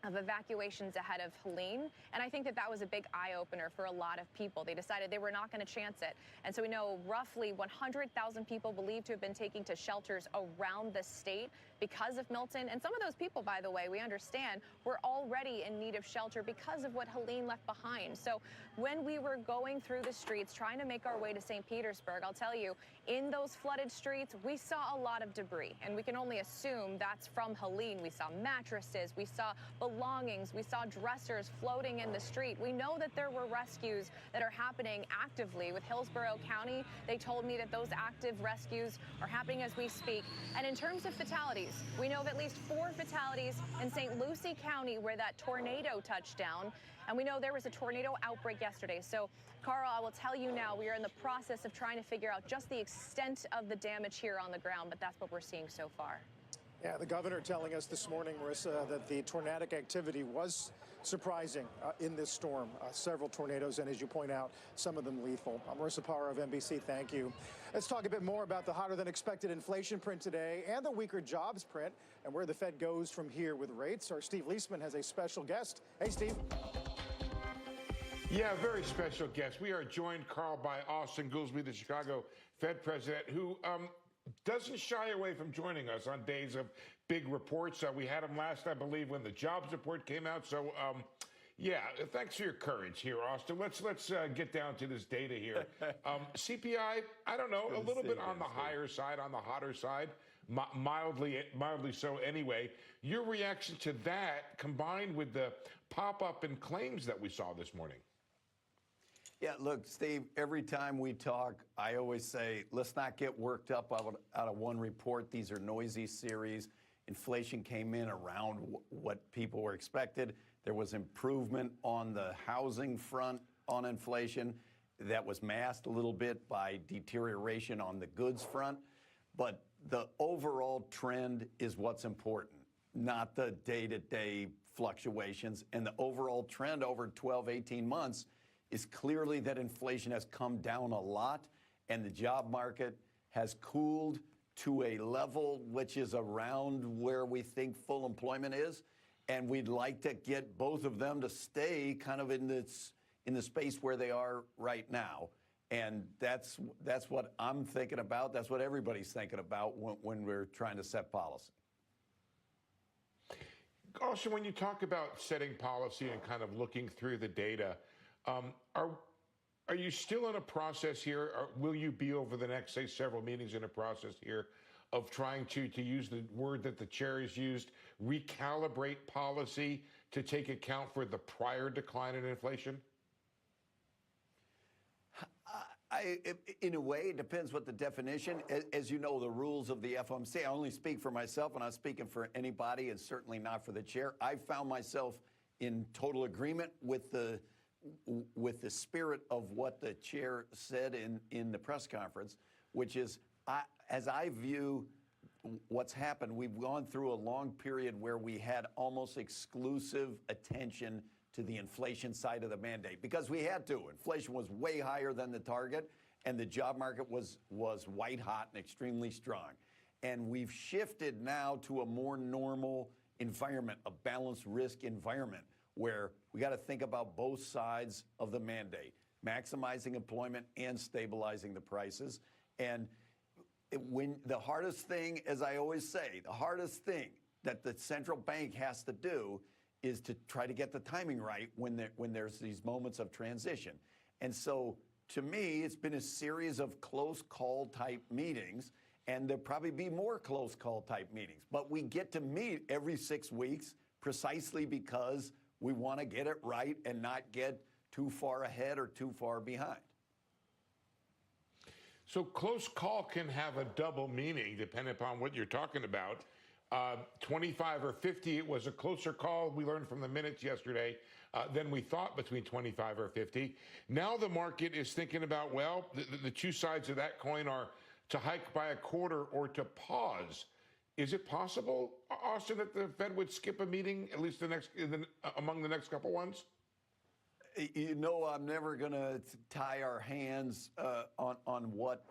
of evacuations ahead of Helene. And I think that that was a big eye-opener for a lot of people. They decided they were not going to chance it. And so we know roughly 100,000 people believed to have been taking to shelters around the state because of Milton. And some of those people, by the way, we understand, were already in need of shelter because of what Helene left behind. So when we were going through the streets, trying to make our way to St. Petersburg, I'll tell you, in those flooded streets, we saw a lot of debris. And we can only assume that's from Helene. We saw mattresses, we saw belongings, we saw dressers floating in the street. We know that there were rescues that are happening actively with Hillsborough County. They told me that those active rescues are happening as we speak. And in terms of fatalities, we know of at least 4 fatalities in St. Lucie County where that tornado touched down. And we know there was a tornado outbreak yesterday. So, Carl, I will tell you now, we are in the process of trying to figure out just the extent of the damage here on the ground, but that's what we're seeing so far. Yeah, the governor telling us this morning, Marissa, that the tornadic activity was surprising in this storm. Several tornadoes, and as you point out, some of them lethal. Marissa Parra of NBC, thank you. Let's talk a bit more about the hotter than expected inflation print today and the weaker jobs print and where the Fed goes from here with rates. Our Steve Leisman has a special guest. Hey, Steve. Yeah, very special guest. We are joined, Carl, by Austin Goolsbee, the Chicago Fed president, who doesn't shy away from joining us on days of big reports. We had him last, I believe, when the jobs report came out. So, yeah, thanks for your courage here, Austin. Let's get down to this data here. CPI, I don't know, a little bit on the higher side, on the hotter side, mildly so anyway. Your reaction to that, combined with the pop-up in claims that we saw this morning? Yeah, look, Steve, every time we talk, I always say, let's not get worked up out of one report. These are noisy series. Inflation came in around what people were expected. There was improvement on the housing front on inflation that was masked a little bit by deterioration on the goods front. But the overall trend is what's important, not the day-to-day fluctuations. And the overall trend over 12, 18 months is clearly that inflation has come down a lot and the job market has cooled to a level which is around where we think full employment is. And we'd like to get both of them to stay kind of in the space where they are right now. And that's what I'm thinking about. That's what everybody's thinking about when we're trying to set policy. Also, when you talk about setting policy and kind of looking through the data, are you still in a process here, or will you be over the next, say, several meetings in a process here of trying to use the word that the chair has used, recalibrate policy to take account for the prior decline in inflation? In a way, it depends what the definition. As you know, the rules of the FOMC, I only speak for myself, and I'm speaking for anybody, and certainly not for the chair. I found myself in total agreement with the spirit of what the chair said in the press conference, which is, as I view what's happened, we've gone through a long period where we had almost exclusive attention to the inflation side of the mandate because we had to. Inflation was way higher than the target, and the job market was white hot and extremely strong. And we've shifted now to a more normal environment, a balanced risk environment, where we got to think about both sides of the mandate, maximizing employment and stabilizing the prices. And when the hardest thing, as I always say, the hardest thing that the central bank has to do is to try to get the timing right when there's these moments of transition. And so, to me, it's been a series of close call type meetings, and there'll probably be more close call type meetings. But we get to meet every 6 weeks precisely because we want to get it right and not get too far ahead or too far behind. So close call can have a double meaning depending upon what you're talking about. 25 or 50, it was a closer call. We learned from the minutes yesterday than we thought between 25 or 50. Now the market is thinking about, well, the two sides of that coin are to hike by a quarter or to pause. Is it possible, Austin, that the Fed would skip a meeting, at least among the next couple ones? You know, I'm never going to tie our hands on what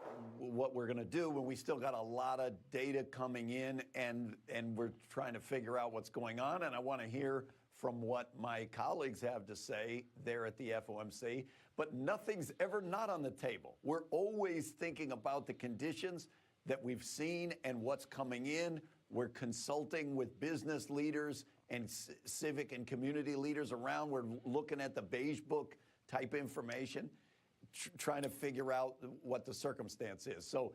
we're going to do when we still got a lot of data coming in and we're trying to figure out what's going on. And I want to hear from what my colleagues have to say there at the FOMC. But nothing's ever not on the table. We're always thinking about the conditions that we've seen and what's coming in. We're consulting with business leaders and civic and community leaders around. We're looking at the beige book type information, trying to figure out what the circumstance is. So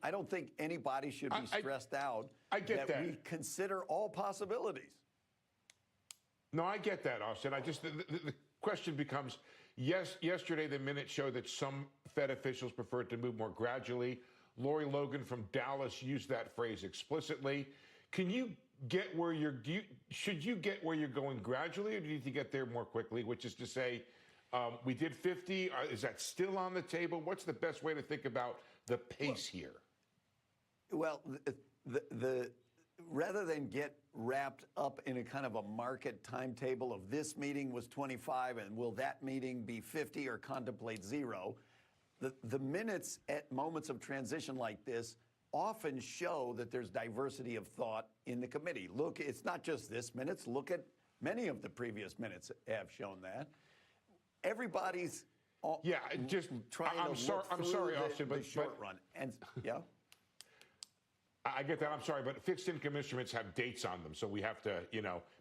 I don't think anybody should be stressed out. I get that. We consider all possibilities. No, I get that, Austin. The question becomes, yes, yesterday the minutes showed that some Fed officials preferred to move more gradually. Lori Logan from Dallas used that phrase explicitly. Can you get where should you get where you're going gradually, or do you need to get there more quickly, which is to say, we did 50. Is that still on the table? What's the best way to think about the pace here? Well, rather than get wrapped up in a kind of a market timetable of this meeting was 25 and will that meeting be 50 or contemplate 0, the minutes at moments of transition like this often show that there's diversity of thought in the committee. Look, it's not just this minutes. Look at many of the previous minutes have shown that. Everybody's trying to look through the short run. And yeah. I get that. I'm sorry, but fixed income instruments have dates on them. So we have to,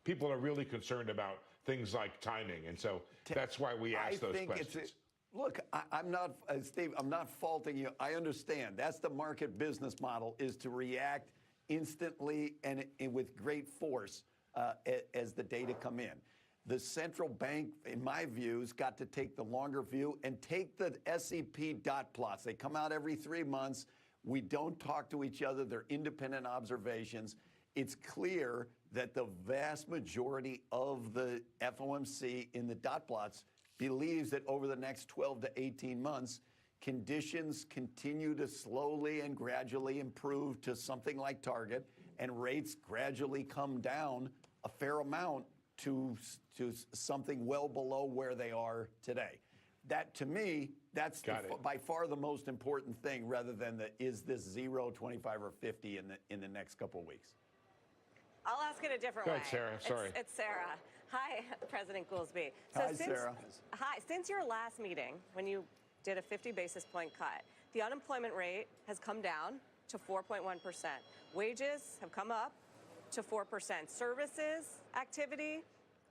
people are really concerned about things like timing. And so that's why we ask those questions. Look, I'm not, Steve, I'm not faulting you. I understand. That's the market business model, is to react instantly and with great force as the data come in. The central bank, in my view, has got to take the longer view and take the SEP dot plots. They come out every 3 months. We don't talk to each other. They're independent observations. It's clear that the vast majority of the FOMC in the dot plots believes that over the next 12 to 18 months, conditions continue to slowly and gradually improve to something like target, and rates gradually come down a fair amount to something well below where they are today. That, to me, that's by far the most important thing, rather than is this 0, 25, or 50 in the next couple of weeks. I'll ask it a different way. Go ahead, Sarah. Sorry. It's Sarah. Hi, President Goolsbee. Hi, Sarah. Hi. Since your last meeting, when you did a 50 basis point cut, the unemployment rate has come down to 4.1%. Wages have come up to 4%. Services activity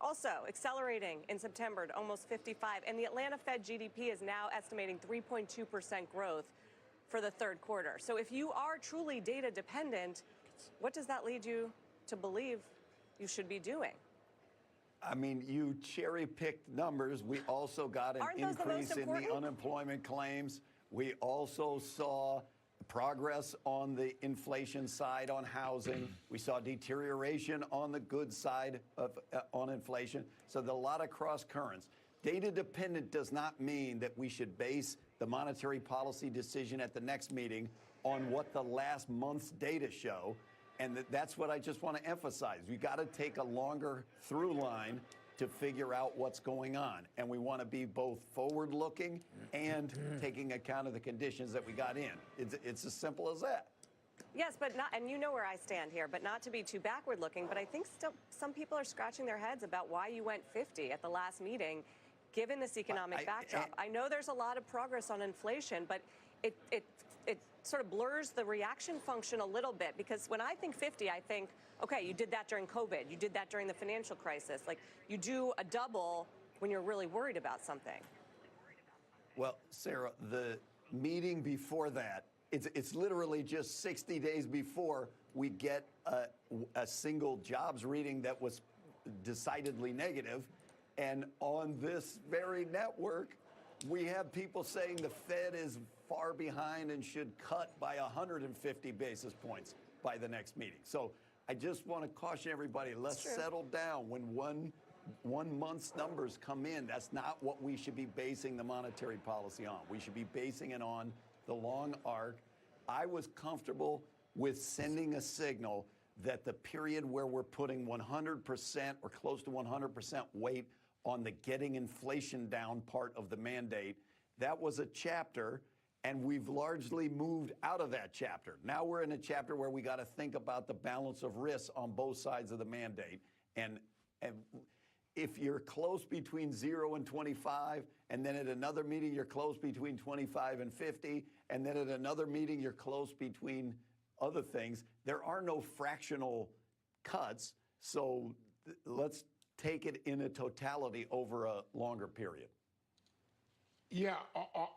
also accelerating in September to almost 55. And the Atlanta Fed GDP is now estimating 3.2% growth for the third quarter. So if you are truly data dependent, what does that lead you to believe you should be doing? I mean, you cherry-picked numbers. We also got an increase in the unemployment claims. We also saw progress on the inflation side on housing. We saw deterioration on the goods side on inflation. So there are a lot of cross currents. Data dependent does not mean that we should base the monetary policy decision at the next meeting on what the last month's data show. And that's what I just want to emphasize. We got to take a longer through line to figure out what's going on. And we want to be both forward-looking and taking account of the conditions that we got in. It's as simple as that. Yes, but not, and you know where I stand here, but not to be too backward-looking, but I think still some people are scratching their heads about why you went 50 at the last meeting, given this economic backdrop. I know there's a lot of progress on inflation, but it sort of blurs the reaction function a little bit, because when I think 50, I think, okay, you did that during COVID. You did that during the financial crisis. Like, you do a double when you're really worried about something. Well, Sarah, the meeting before that it's literally just 60 days before we get a single jobs reading that was decidedly negative. And on this very network, we have people saying the Fed is far behind and should cut by 150 basis points by the next meeting. So I just want to caution everybody, let's settle down. When one month's numbers come in, that's not what we should be basing the monetary policy on. We should be basing it on the long arc. I was comfortable with sending a signal that the period where we're putting 100% or close to 100% weight on the getting inflation down part of the mandate, that was a chapter, and we've largely moved out of that chapter. Now we're in a chapter where we got to think about the balance of risks on both sides of the mandate. And if you're close between 0 and 25, and then at another meeting you're close between 25 and 50, and then at another meeting you're close between other things, there are no fractional cuts. So let's take it in a totality over a longer period. Yeah,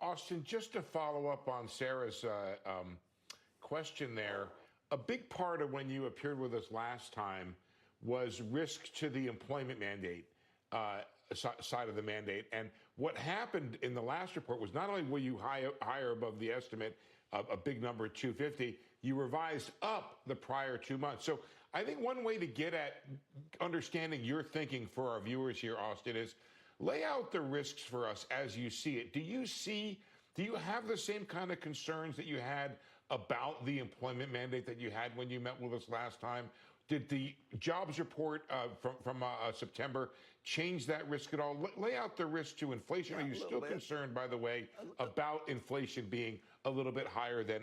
Austin, just to follow up on Sarah's question there, a big part of when you appeared with us last time was risk to the employment mandate side of the mandate. And what happened in the last report was not only were you higher above the estimate of a big number, 250, you revised up the prior 2 months. So I think one way to get at understanding your thinking for our viewers here, Austin, is lay out the risks for us as you see it. Do you have the same kind of concerns that you had about the employment mandate that you had when you met with us last time? Did the jobs report from September change that risk at all? Lay out the risk to inflation. Are you still concerned, by the way, about inflation being a little bit higher than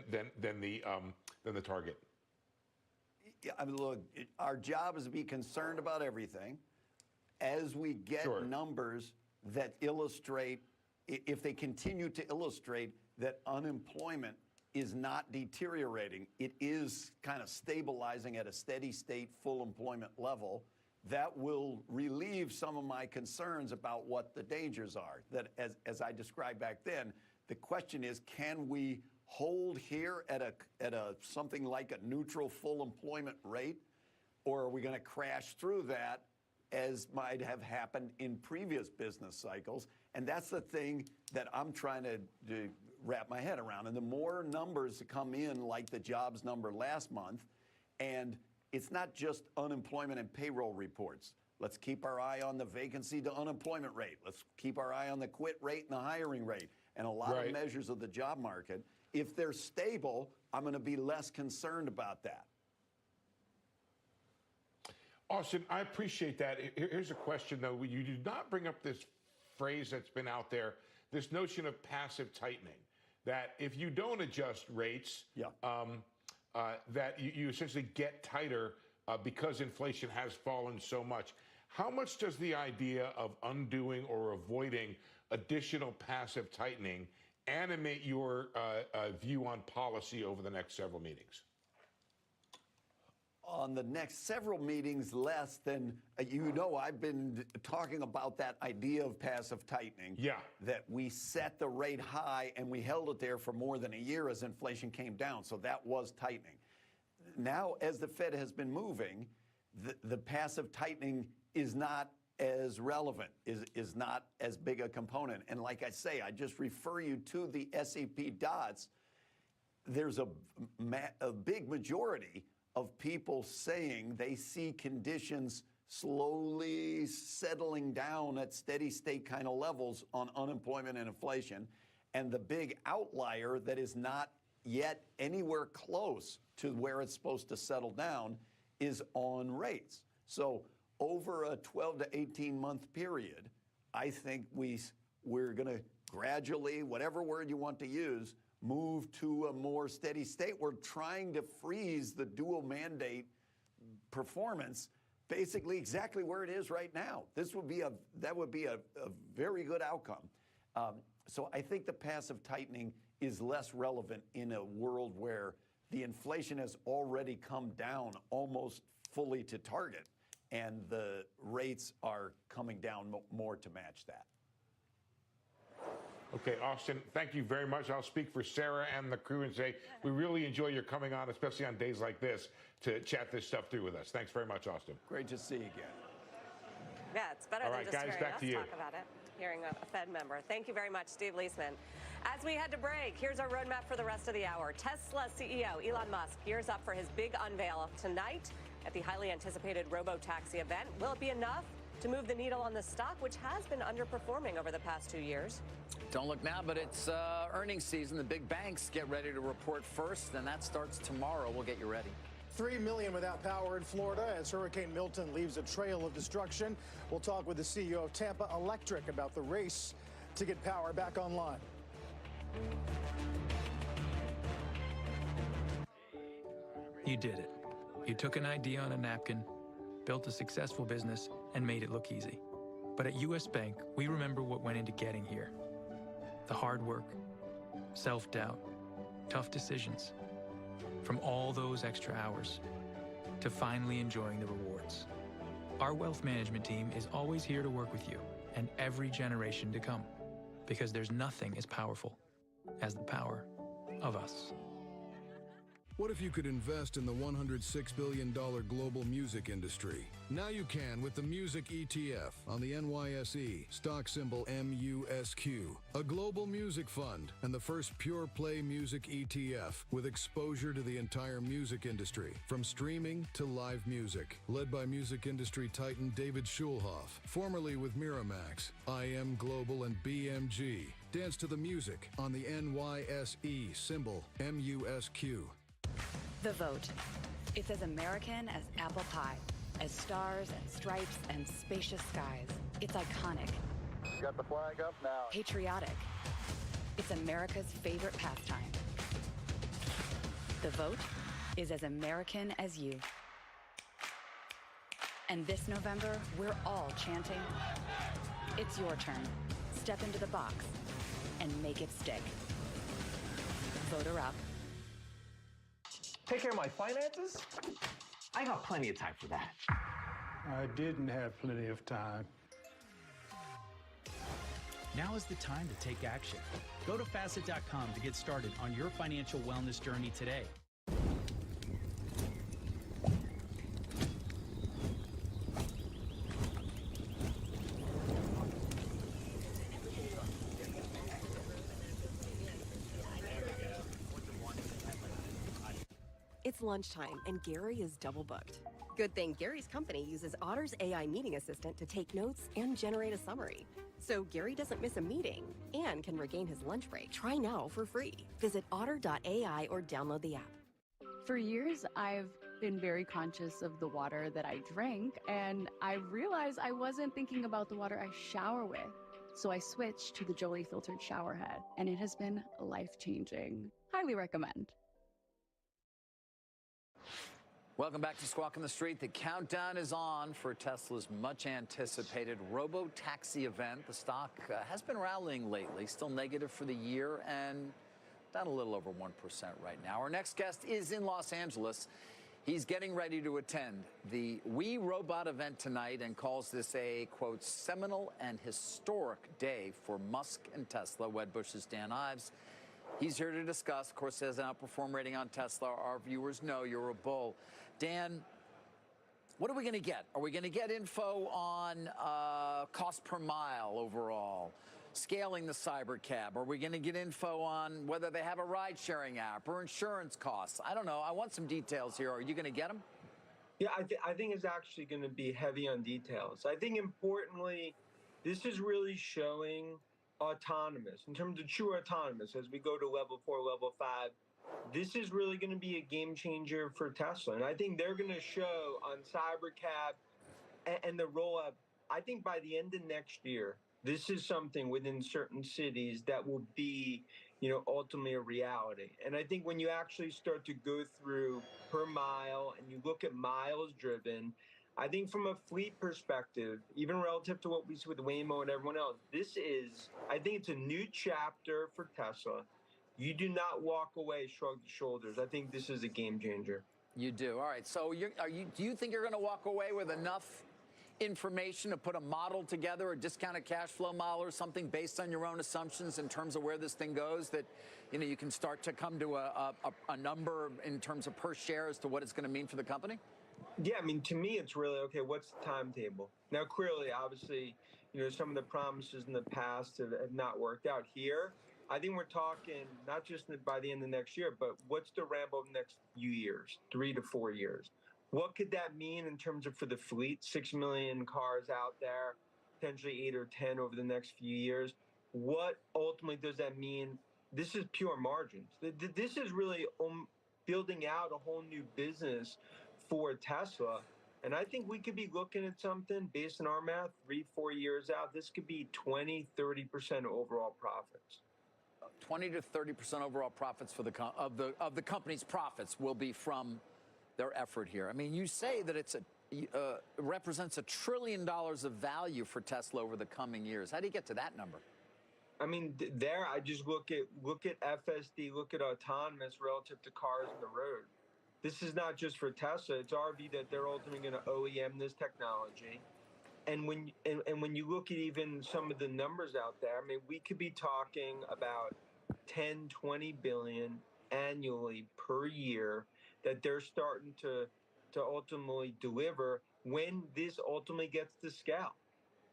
the target? Yeah, I mean, look, our job is to be concerned about everything. As we get numbers that illustrate, if they continue to illustrate that unemployment is not deteriorating, it is kind of stabilizing at a steady state full employment level, that will relieve some of my concerns about what the dangers are. That as I described back then, the question is, can we hold here at a something like a neutral full employment rate, or are we going to crash through that as might have happened in previous business cycles? And that's the thing that I'm trying to wrap my head around. And the more numbers come in, like the jobs number last month, and it's not just unemployment and payroll reports. Let's keep our eye on the vacancy to unemployment rate. Let's keep our eye on the quit rate and the hiring rate, and a lot of measures of the job market. If they're stable, I'm going to be less concerned about that. Austin, I appreciate that. Here's a question, though. You did not bring up this phrase that's been out there, this notion of passive tightening, that if you don't adjust rates, that you essentially get tighter because inflation has fallen so much. How much does the idea of undoing or avoiding additional passive tightening animate your view on policy over the next several meetings? On the next several meetings, less than, I've been talking about that idea of passive tightening. Yeah. That we set the rate high and we held it there for more than a year as inflation came down. So that was tightening. Now, as the Fed has been moving, the passive tightening is not as relevant, is not as big a component. And like I say, I just refer you to the SEP dots. There's a big majority of people saying they see conditions slowly settling down at steady state kind of levels on unemployment and inflation. And the big outlier that is not yet anywhere close to where it's supposed to settle down is on rates. So over a 12 to 18 month period, I think we're going to gradually, whatever word you want to use, move to a more steady state. We're trying to freeze the dual mandate performance basically exactly where it is right now. That would be a very good outcome. So I think the passive tightening is less relevant in a world where the inflation has already come down almost fully to target, and the rates are coming down more to match that. Okay, Austin, thank you very much. I'll speak for Sarah and the crew and say we really enjoy your coming on, especially on days like this, to chat this stuff through with us. Thanks very much, Austin. Great to see you again. Yeah, it's better All than right, just guys, hearing back us to you. talk about it, hearing a Fed member. Thank you very much, Steve Leisman. As we head to break, here's our roadmap for the rest of the hour. Tesla CEO Elon Musk gears up for his big unveil tonight at the highly anticipated robo-taxi event. Will it be enough to move the needle on the stock, which has been underperforming over the past 2 years? Don't look now, but it's earnings season. The big banks get ready to report first, and that starts tomorrow. We'll get you ready. 3 million without power in Florida as Hurricane Milton leaves a trail of destruction. We'll talk with the CEO of Tampa Electric about the race to get power back online. You did it. You took an idea on a napkin, built a successful business, and made it look easy. But at U.S. Bank, we remember what went into getting here. The hard work, self-doubt, tough decisions. From all those extra hours to finally enjoying the rewards. Our wealth management team is always here to work with you and every generation to come, because there's nothing as powerful as the power of us. What if you could invest in the $106 billion global music industry? Now you can with the Music ETF on the NYSE, stock symbol MUSQ. A global music fund and the first pure-play music ETF with exposure to the entire music industry, from streaming to live music. Led by music industry titan David Schulhoff, formerly with Miramax, IM Global and BMG. Dance to the music on the NYSE, symbol MUSQ. The vote. It's as American as apple pie, as stars and stripes and spacious skies. It's iconic. Got the flag up now. Patriotic. It's America's favorite pastime. The vote is as American as you. And this November, we're all chanting, it's your turn. Step into the box and make it stick. Vote her up. Take care of my finances? I got plenty of time for that. I didn't have plenty of time. Now is the time to take action. Go to Facet.com to get started on your financial wellness journey today. It's lunchtime, and Gary is double booked. Good thing Gary's company uses Otter's AI meeting assistant to take notes and generate a summary. So Gary doesn't miss a meeting and can regain his lunch break. Try now for free. Visit otter.ai or download the app. For years, I've been very conscious of the water that I drank, and I realized I wasn't thinking about the water I shower with. So I switched to the Jolie filtered shower head, and it has been life-changing. Highly recommend. Welcome back to Squawk on the Street. The countdown is on for Tesla's much-anticipated robo-taxi event. The stock has been rallying lately, still negative for the year and down a little over 1% right now. Our next guest is in Los Angeles. He's getting ready to attend the We Robot event tonight and calls this a, quote, seminal and historic day for Musk and Tesla. Wedbush's Dan Ives. He's here to discuss. Of course, has an outperform rating on Tesla. Our viewers know you're a bull. Dan, what are we going to get? Are we going to get info on cost per mile overall, scaling the cybercab? Are we going to get info on whether they have a ride-sharing app or insurance costs? I don't know. I want some details here. Are you going to get them? Yeah, I think it's actually going to be heavy on details. I think importantly, this is really showing autonomous, in terms of true autonomous, as we go to level 4, level 5. This is really going to be a game changer for Tesla. And I think they're going to show on Cybercab and the rollout, I think by the end of next year, this is something within certain cities that will be, ultimately a reality. And I think when you actually start to go through per mile and you look at miles driven, I think from a fleet perspective, even relative to what we see with Waymo and everyone else, I think it's a new chapter for Tesla. You do not walk away, shrug the shoulders. I think this is a game changer. You do. All right. So do you think you're going to walk away with enough information to put a model together, a discounted cash flow model or something based on your own assumptions in terms of where this thing goes, that you can start to come to a number in terms of per share as to what it's going to mean for the company? Yeah, I mean, to me, it's really, okay, what's the timetable? Now, clearly, obviously, some of the promises in the past have not worked out here. I think we're talking not just by the end of next year, but what's the ramp over the next few years, 3 to 4 years? What could that mean in terms of for the fleet? 6 million cars out there, potentially 8 or 10 over the next few years. What ultimately does that mean? This is pure margins. This is really building out a whole new business for Tesla. And I think we could be looking at something based on our math, 3, 4 years out. This could be 20, 30% overall profits. 20 to 30% overall profits for of the company's profits will be from their effort here. I mean, you say that it represents $1 trillion of value for Tesla over the coming years. How do you get to that number? I mean, I just look at FSD, look at autonomous relative to cars on the road. This is not just for Tesla. It's our view that they're ultimately going to OEM this technology. And when you look at even some of the numbers out there, I mean, we could be talking about 10, 20 billion annually per year that they're starting to ultimately deliver when this ultimately gets to scale.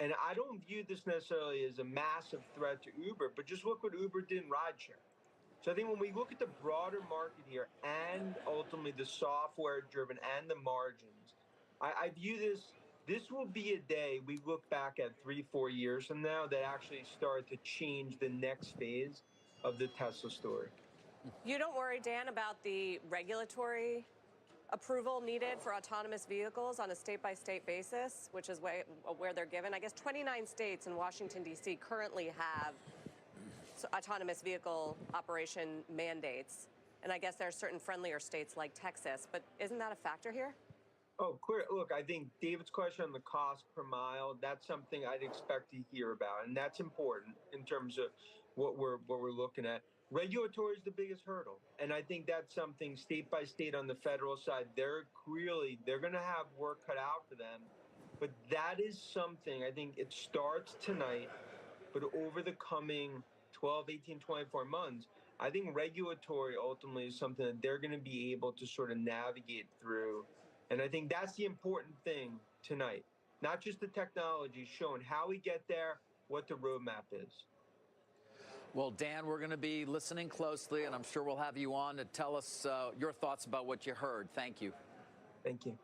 And I don't view this necessarily as a massive threat to Uber, but just look what Uber did in rideshare. So I think when we look at the broader market here and ultimately the software driven and the margins, I view this will be a day we look back at 3, 4 years from now that actually start to change the next phase of the Tesla story. You don't worry, Dan, about the regulatory approval needed for autonomous vehicles on a state-by-state basis, which is where they're given. I guess 29 states and Washington, D.C. currently have autonomous vehicle operation mandates. And I guess there are certain friendlier states like Texas. But isn't that a factor here? Oh, clear. Look, I think David's question on the cost per mile, that's something I'd expect to hear about. And that's important in terms of what we're looking at. Regulatory is the biggest hurdle. And I think that's something state by state on the federal side, they're going to have work cut out for them. But that is something, I think it starts tonight, but over the coming 12, 18, 24 months, I think regulatory ultimately is something that they're going to be able to sort of navigate through. And I think that's the important thing tonight. Not just the technology, showing how we get there, what the roadmap is. Well, Dan, we're going to be listening closely, and I'm sure we'll have you on to tell us your thoughts about what you heard. Thank you. Thank you.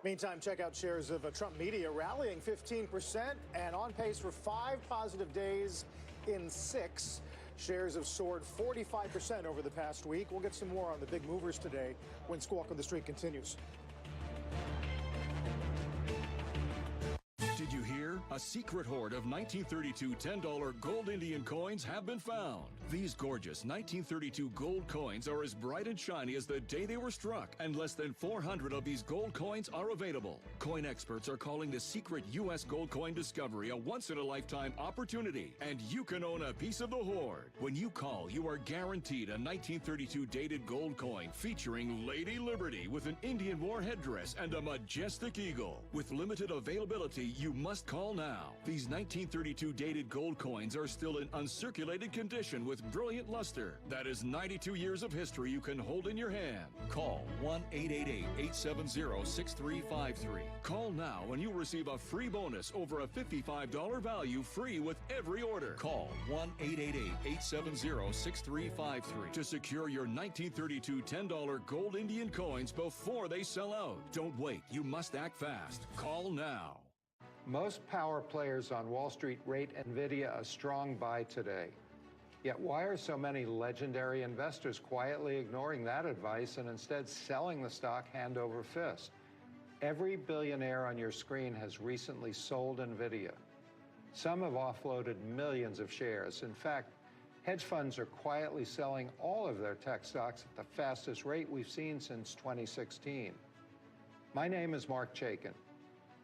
Meantime, check out shares of Trump Media rallying 15% and on pace for 5 positive days in 6. Shares have soared 45% over the past week. We'll get some more on the big movers today when Squawk on the Street continues. Did you hear? A secret hoard of 1932 $10 gold Indian coins have been found. These gorgeous 1932 gold coins are as bright and shiny as the day they were struck, and less than 400 of these gold coins are available. Coin experts are calling the secret U.S. gold coin discovery a once-in-a-lifetime opportunity, and you can own a piece of the hoard. When you call, you are guaranteed a 1932 dated gold coin featuring Lady Liberty with an Indian war headdress and a majestic eagle. With limited availability, you must call now. These 1932 dated gold coins are still in uncirculated condition with brilliant luster. That is 92 years of history you can hold in your hand. Call 1-888-870-6353. Call now and you'll receive a free bonus over a $55 value free with every order. Call 1-888-870-6353 to secure your 1932 $10 gold Indian coins before they sell out. Don't wait. You must act fast. Call now. Most power players on Wall Street rate NVIDIA a strong buy today. Yet why are so many legendary investors quietly ignoring that advice and instead selling the stock hand over fist? Every billionaire on your screen has recently sold NVIDIA. Some have offloaded millions of shares. In fact, hedge funds are quietly selling all of their tech stocks at the fastest rate we've seen since 2016. My name is Mark Chaikin.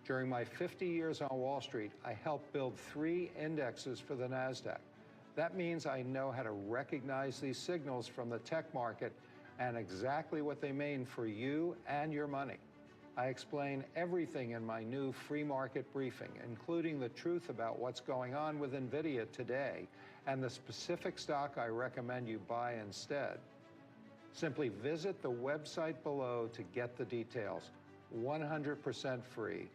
During my 50 years on Wall Street, I helped build 3 indexes for the NASDAQ. That means I know how to recognize these signals from the tech market and exactly what they mean for you and your money. I explain everything in my new free market briefing, including the truth about what's going on with NVIDIA today and the specific stock I recommend you buy instead. Simply visit the website below to get the details. 100% free.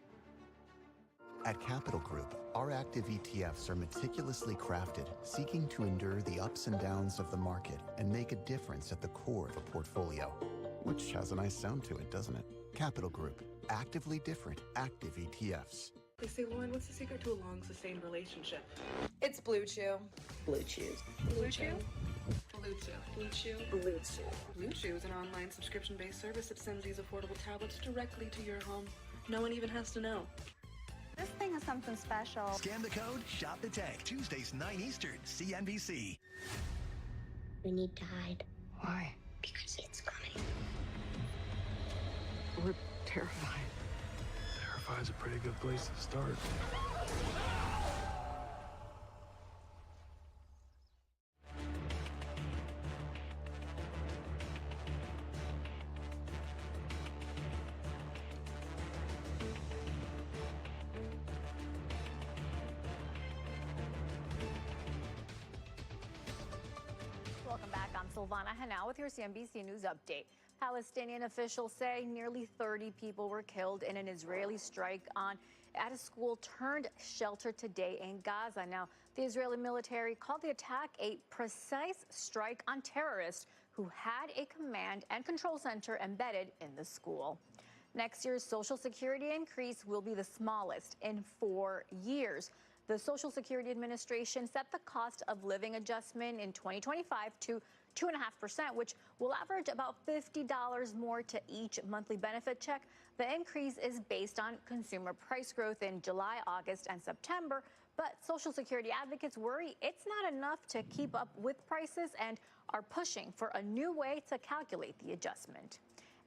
At Capital Group, our active ETFs are meticulously crafted, seeking to endure the ups and downs of the market and make a difference at the core of a portfolio. Which has a nice sound to it, doesn't it? Capital Group, actively different, active ETFs. They say, Lauren, what's the secret to a long, sustained relationship? It's Blue Chew. Blue Chews. Blue Chew? Blue Chew. Blue Chew. Blue Chew. Blue Chew is an online subscription-based service that sends these affordable tablets directly to your home. No one even has to know. This thing is something special. Scan the code, shop the tech. Tuesdays, 9 Eastern, CNBC. We need to hide. Why? Because it's coming. We're terrified. Terrified's a pretty good place to start. Welcome back. I'm Silvana Hanau with your CNBC News Update. Palestinian officials say nearly 30 people were killed in an Israeli strike at a school turned shelter today in Gaza. Now, the Israeli military called the attack a precise strike on terrorists who had a command and control center embedded in the school. Next year's Social Security increase will be the smallest in 4 years. The Social Security Administration set the cost of living adjustment in 2025 to 2.5%, which will average about $50 more to each monthly benefit check. The increase is based on consumer price growth in July, August, and September. But Social Security advocates worry it's not enough to keep up with prices and are pushing for a new way to calculate the adjustment.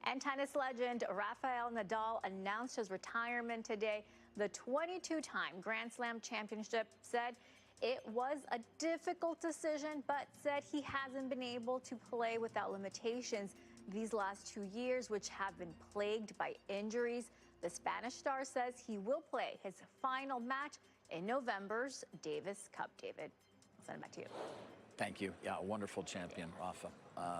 And tennis legend Rafael Nadal announced his retirement today. The 22-time Grand Slam championship said it was a difficult decision, but said he hasn't been able to play without limitations these last 2 years, which have been plagued by injuries. The Spanish star says he will play his final match in November's Davis Cup. David, I'll send it back to you. Thank you. Yeah, a wonderful champion, Rafa.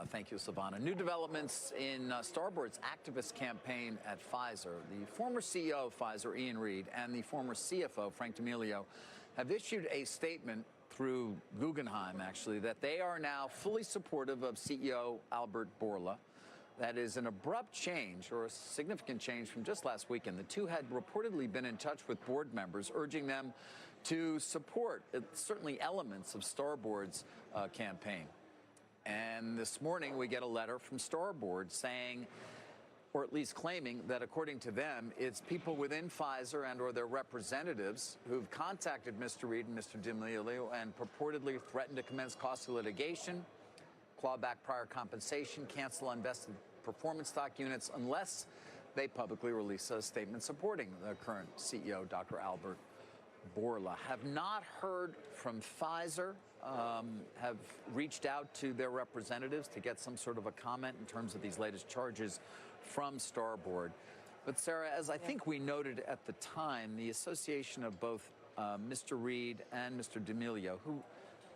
Thank you, Silvana. New developments in Starboard's activist campaign at Pfizer. The former CEO of Pfizer, Ian Reid, and the former CFO, Frank D'Amelio, have issued a statement through Guggenheim, actually, that they are now fully supportive of CEO Albert Bourla. That is an abrupt change, or a significant change from just last weekend. The two had reportedly been in touch with board members, urging them to support certainly elements of Starboard's campaign. And this morning, we get a letter from Starboard saying, or at least claiming, that according to them, it's people within Pfizer and or their representatives who've contacted Mr. Reid and Mr. D'Amelio and purportedly threatened to commence costly litigation, claw back prior compensation, cancel unvested performance stock units unless they publicly release a statement supporting the current CEO, Dr. Albert Bourla. Have not heard from Pfizer, have reached out to their representatives to get some sort of a comment in terms of these latest charges from Starboard. But Sarah, as I think we noted at the time, the association of both Mr. Reid and Mr. D'Amelio, who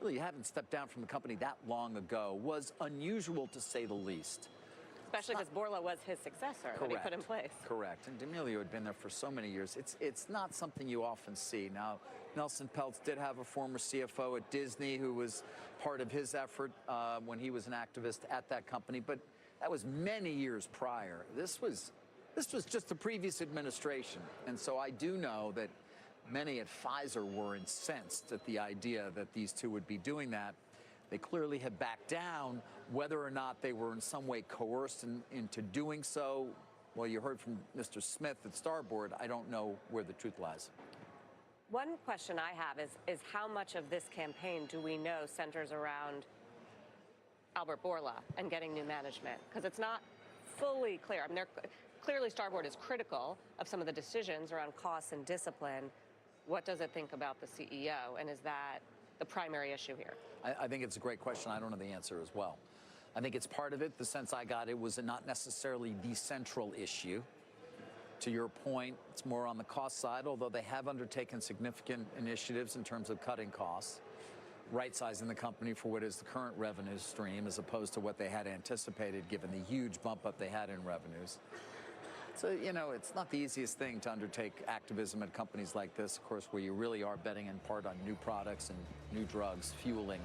really haven't stepped down from the company that long ago, was unusual to say the least. Especially because Bourla was his successor that he put in place. Correct. And D'Amelio had been there for so many years. It's not something you often see. Now, Nelson Peltz did have a former CFO at Disney who was part of his effort when he was an activist at that company, but that was many years prior. This was just the previous administration. And so I do know that many at Pfizer were incensed at the idea that these two would be doing that. They clearly have backed down. Whether or not they were in some way coerced into doing so, well, you heard from Mr. Smith at Starboard. I don't know where the truth lies. One question I have is how much of this campaign do we know centers around Albert Bourla and getting new management? Because it's not fully clear. I mean, clearly Starboard is critical of some of the decisions around costs and discipline. What does it think about the CEO, and is that the primary issue here? I think it's a great question. I don't know the answer as well. I think it's part of it. The sense I got, it was not necessarily the central issue. To your point, it's more on the cost side, although they have undertaken significant initiatives in terms of cutting costs, right-sizing the company for what is the current revenue stream as opposed to what they had anticipated given the huge bump up they had in revenues. So, you know, it's not the easiest thing to undertake activism at companies like this, of course, where you really are betting in part on new products and new drugs fueling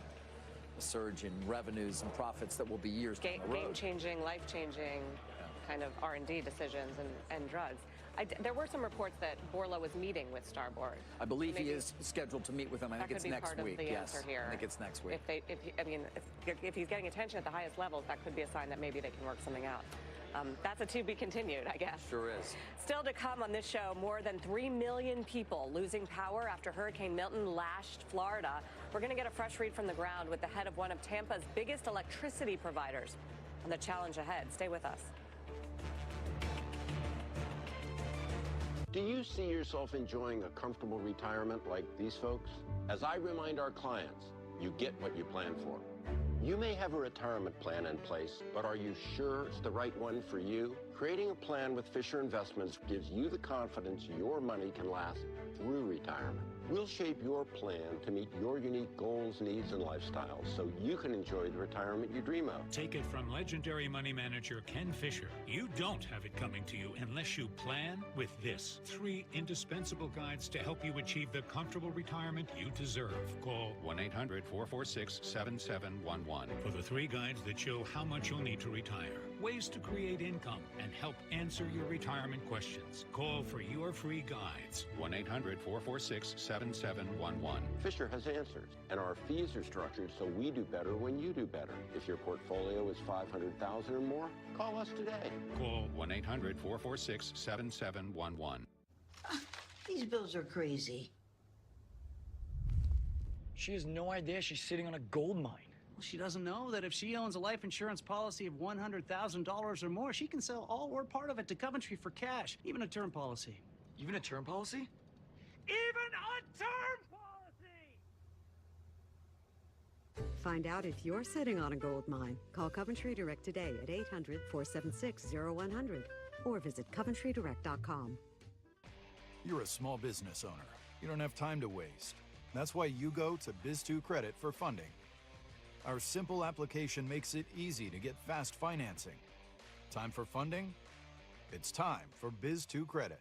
a surge in revenues and profits that will be years down the road. Game-changing, life-changing kind of R&D decisions and drugs. There were some reports that Bourla was meeting with Starboard. I believe he is scheduled to meet with them. I think it's next week. Yes, I think it's next week. If he's getting attention at the highest levels, that could be a sign that maybe they can work something out. That's a to be continued, I guess. Sure is. Still to come on this show, more than 3 million people losing power after Hurricane Milton lashed Florida. We're going to get a fresh read from the ground with the head of one of Tampa's biggest electricity providers on the challenge ahead. Stay with us. Do you see yourself enjoying a comfortable retirement like these folks? As I remind our clients, you get what you plan for. You may have a retirement plan in place, but are you sure it's the right one for you? Creating a plan with Fisher Investments gives you the confidence your money can last through retirement. We'll shape your plan to meet your unique goals, needs, and lifestyles so you can enjoy the retirement you dream of. Take it from legendary money manager Ken Fisher. You don't have it coming to you unless you plan with this. 3 indispensable guides to help you achieve the comfortable retirement you deserve. Call 1-800-446-7711 for the 3 guides that show how much you'll need to retire, ways to create income, and help answer your retirement questions. Call for your free guides. 1-800-446-7711. Fisher has answers, and our fees are structured so we do better when you do better. If your portfolio is $500,000 or more, call us today. Call 1-800-446-7711. These bills are crazy. She has no idea she's sitting on a gold mine. Well, she doesn't know that if she owns a life insurance policy of $100,000 or more, she can sell all or part of it to Coventry for cash, even a term policy. Even a term policy? Even a term policy! Find out if you're sitting on a gold mine. Call Coventry Direct today at 800-476-0100 or visit coventrydirect.com. You're a small business owner. You don't have time to waste. That's why you go to Biz2 Credit for funding. Our simple application makes it easy to get fast financing. Time for funding? It's time for Biz2 Credit.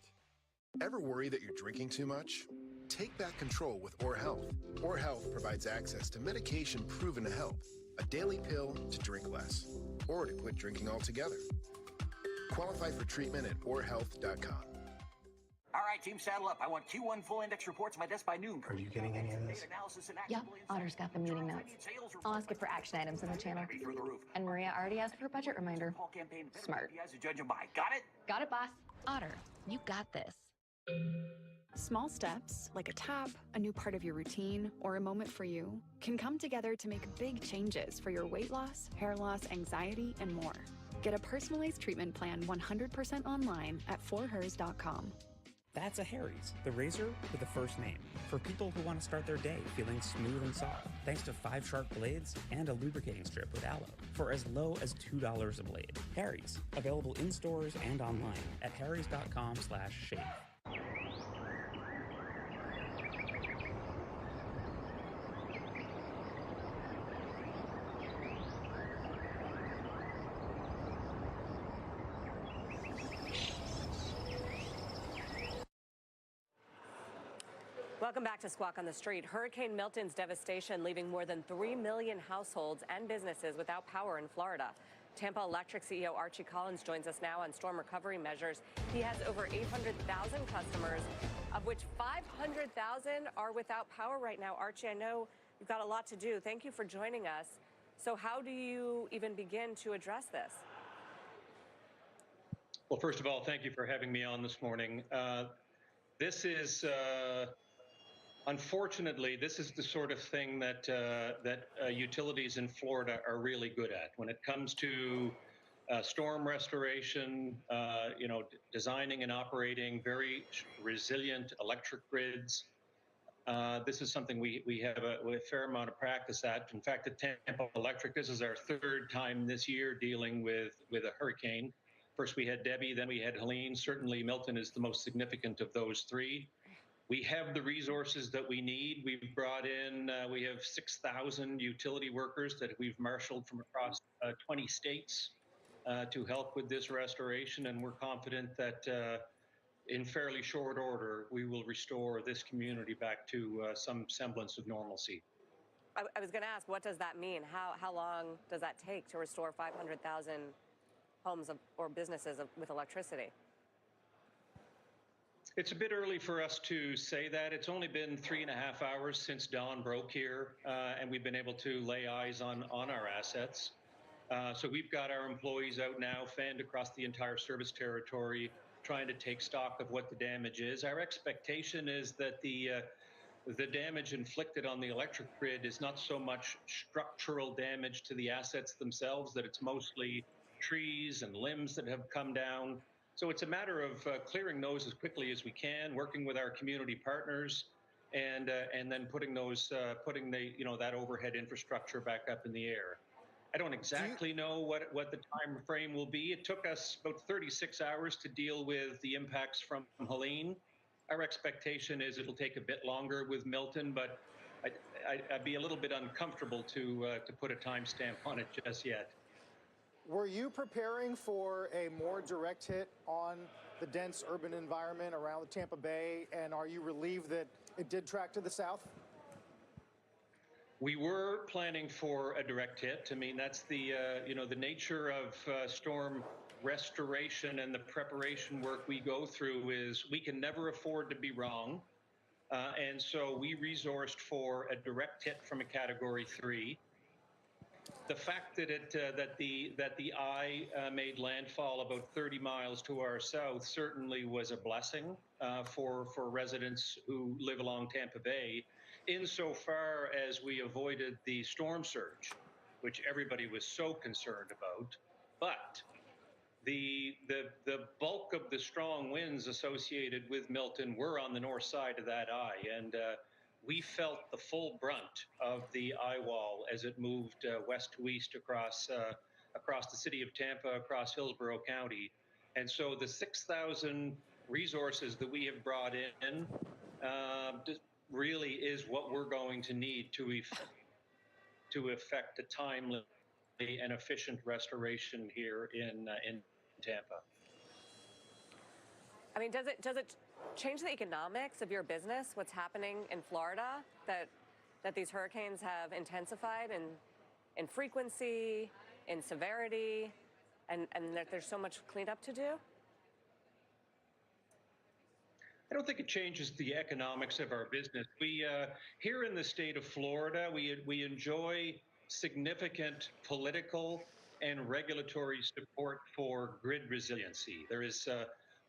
Ever worry that you're drinking too much? Take back control with Or Health. Or Health provides access to medication proven to help. A daily pill to drink less, or to quit drinking altogether. Qualify for treatment at orhealth.com. All right, team, saddle up. I want Q1 full index reports at my desk by noon. Are you getting any of this? Yep, Otter's got the meeting notes. I'll ask it for action items in the channel. And Maria already asked for a budget reminder. Smart. Got it? Got it, boss. Otter, you got this. Small steps, like a tap, a new part of your routine, or a moment for you, can come together to make big changes for your weight loss, hair loss, anxiety, and more. Get a personalized treatment plan 100% online at forhers.com. That's a Harry's, the razor with a first name. For people who want to start their day feeling smooth and soft, thanks to 5 sharp blades and a lubricating strip with aloe for as low as $2 a blade. Harry's, available in stores and online at harrys.com/shave. Welcome back to Squawk on the Street. Hurricane Milton's devastation leaving more than 3 million households and businesses without power in Florida. Tampa Electric CEO Archie Collins joins us now on storm recovery measures. He has over 800,000 customers, of which 500,000 are without power right now. Archie, I know you've got a lot to do. Thank you for joining us. So how do you even begin to address this? Well, first of all, thank you for having me on this morning. This is... Unfortunately, this is the sort of thing that utilities in Florida are really good at. When it comes to storm restoration, designing and operating very resilient electric grids, this is something we have a fair amount of practice at. In fact, at Tampa Electric, this is our 3rd time this year dealing with a hurricane. First, we had Debbie, then we had Helene. Certainly, Milton is the most significant of those three. We have the resources that we need. We've brought in, we have 6,000 utility workers that we've marshaled from across 20 states to help with this restoration, and we're confident that in fairly short order, we will restore this community back to some semblance of normalcy. I was going to ask, what does that mean? How long does that take to restore 500,000 homes or businesses with electricity? It's a bit early for us to say that. It's only been 3.5 hours since dawn broke here, and we've been able to lay eyes on our assets. So we've got our employees out now, fanned across the entire service territory, trying to take stock of what the damage is. Our expectation is that the damage inflicted on the electric grid is not so much structural damage to the assets themselves, that it's mostly trees and limbs that have come down. So it's a matter of clearing those as quickly as we can, working with our community partners, and then putting that overhead infrastructure back up in the air. I don't exactly know what the time frame will be. It took us about 36 hours to deal with the impacts from Helene. Our expectation is it'll take a bit longer with Milton, but I'd be a little bit uncomfortable to put a timestamp on it just yet. Were you preparing for a more direct hit on the dense urban environment around the Tampa Bay, and are you relieved that it did track to the south? We were planning for a direct hit. I mean, that's the the nature of storm restoration and the preparation work we go through is we can never afford to be wrong, and so we resourced for a direct hit from a Category 3. The fact that the eye made landfall about 30 miles to our south certainly was a blessing for residents who live along Tampa Bay, insofar as we avoided the storm surge, which everybody was so concerned about. But the bulk of the strong winds associated with Milton were on the north side of that eye, and we felt the full brunt of the eye wall as it moved west to east across the city of Tampa, across Hillsborough County. And so the 6,000 resources that we have brought in really is what we're going to need to effect a timely and efficient restoration here in Tampa. I mean, does it change the economics of your business, what's happening in Florida, that these hurricanes have intensified in frequency, in severity, and that there's so much cleanup to do? I don't think it changes the economics of our business. We here in the state of Florida, we enjoy significant political and regulatory support for grid resiliency. There is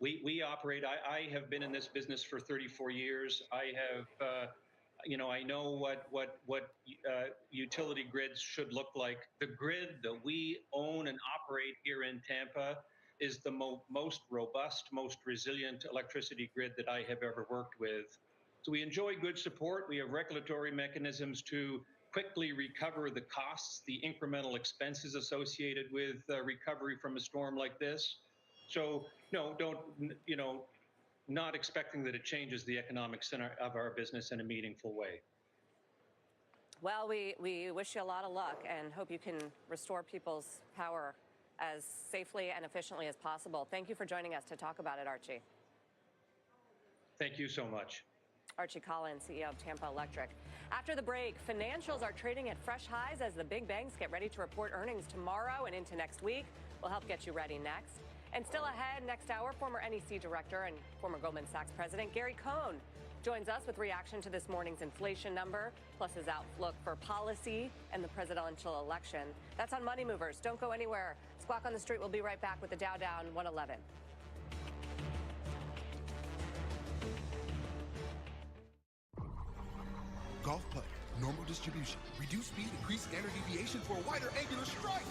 we operate. I have been in this business for 34 years. I have I know what utility grids should look like. The grid that we own and operate here in Tampa is the most robust, most resilient electricity grid that I have ever worked with. So we enjoy good support. We have regulatory mechanisms to quickly recover the costs, the incremental expenses associated with recovery from a storm like this. So no, not expecting that it changes the economics of our business in a meaningful way. Well, we wish you a lot of luck and hope you can restore people's power as safely and efficiently as possible. Thank you for joining us to talk about it, Archie. Thank you so much. Archie Collins, CEO of Tampa Electric. After the break, financials are trading at fresh highs as the big banks get ready to report earnings tomorrow and into next week. We'll help get you ready next. And still ahead, next hour, former NEC director and former Goldman Sachs president Gary Cohn joins us with reaction to this morning's inflation number, plus his outlook for policy and the presidential election. That's on Money Movers. Don't go anywhere. Squawk on the Street will be right back with the Dow down 111. Golf putt, normal distribution, reduced speed, increased standard deviation for a wider angular strike.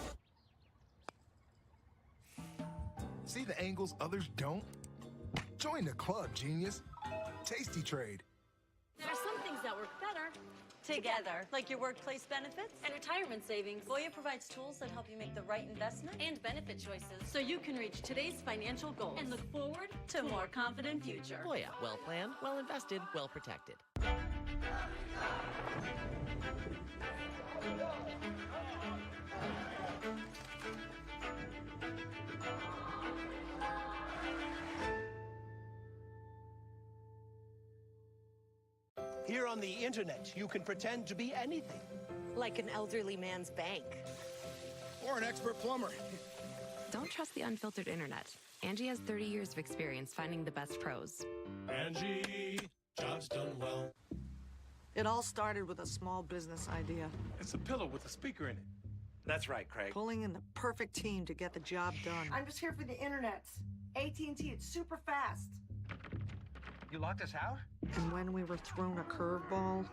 See the angles others don't? Join the club, genius. Tasty Trade. There's some things that work better together. Like your workplace benefits and retirement savings. Voya provides tools that help you make the right investment and benefit choices so you can reach today's financial goals and look forward to a more confident future. Voya, well planned, well invested, well protected. Here on the internet, you can pretend to be anything. Like an elderly man's bank. Or an expert plumber. Don't trust the unfiltered internet. Angie has 30 years of experience finding the best pros. Angie, job's done well. It all started with a small business idea. It's a pillow with a speaker in it. That's right, Craig. Pulling in the perfect team to get the job done. I'm just here for the internet. AT&T, it's super fast. You locked us out? And when we were thrown a curveball,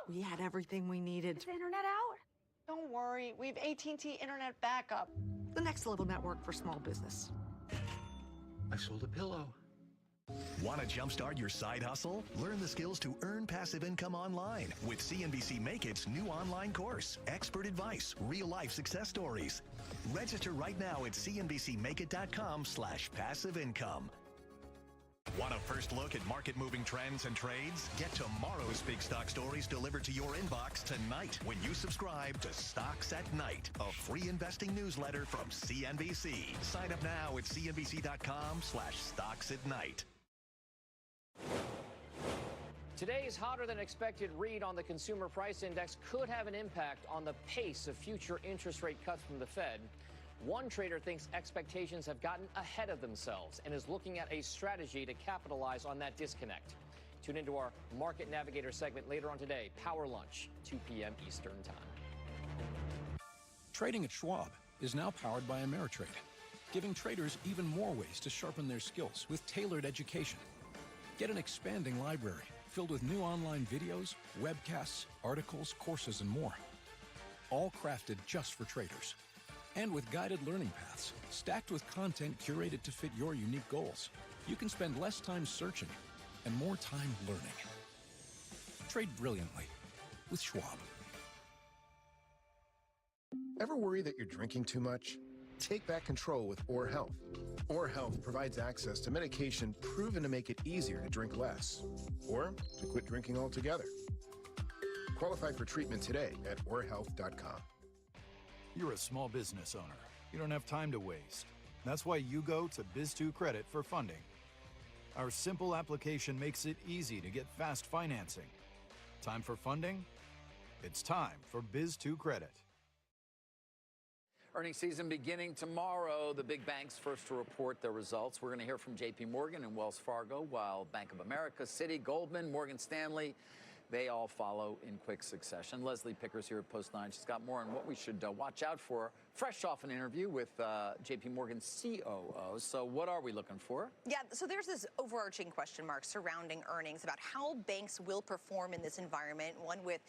we had everything we needed. Is the internet out? Don't worry, we have AT&T internet backup. The next level network for small business. I sold a pillow. Want to jumpstart your side hustle? Learn the skills to earn passive income online with CNBC Make It's new online course. Expert advice, real-life success stories. Register right now at cnbcmakeit.com/passive income. Want a first look at market-moving trends and trades? Get tomorrow's big stock stories delivered to your inbox tonight when you subscribe to Stocks at Night, a free investing newsletter from CNBC. Sign up now at cnbc.com/stocks at night. Today's hotter than expected read on the consumer price index could have an impact on the pace of future interest rate cuts from the Fed. One trader thinks expectations have gotten ahead of themselves and is looking at a strategy to capitalize on that disconnect. Tune into our Market Navigator segment later on today, Power Lunch, 2 p.m. Eastern Time. Trading at Schwab is now powered by Ameritrade, giving traders even more ways to sharpen their skills with tailored education. Get an expanding library filled with new online videos, webcasts, articles, courses, and more. All crafted just for traders. And with guided learning paths, stacked with content curated to fit your unique goals. You can spend less time searching and more time learning. Trade brilliantly with Schwab. Ever worry that you're drinking too much? Take back control with Or Health. Or Health provides access to medication proven to make it easier to drink less, or to quit drinking altogether. Qualify for treatment today at orhealth.com. You're a small business owner. You don't have time to waste. That's why you go to Biz2 Credit for funding. Our simple application makes it easy to get fast financing. Time for funding? It's time for Biz2 Credit. Earnings season beginning tomorrow. The big banks first to report their results. We're going to hear from J.P. Morgan and Wells Fargo, while Bank of America, Citi, Goldman, Morgan Stanley, they all follow in quick succession. Leslie Picker's here at Post 9. She's got more on what we should watch out for, fresh off an interview with J.P. Morgan's COO. So what are we looking for? Yeah, so there's this overarching question mark surrounding earnings about how banks will perform in this environment, one with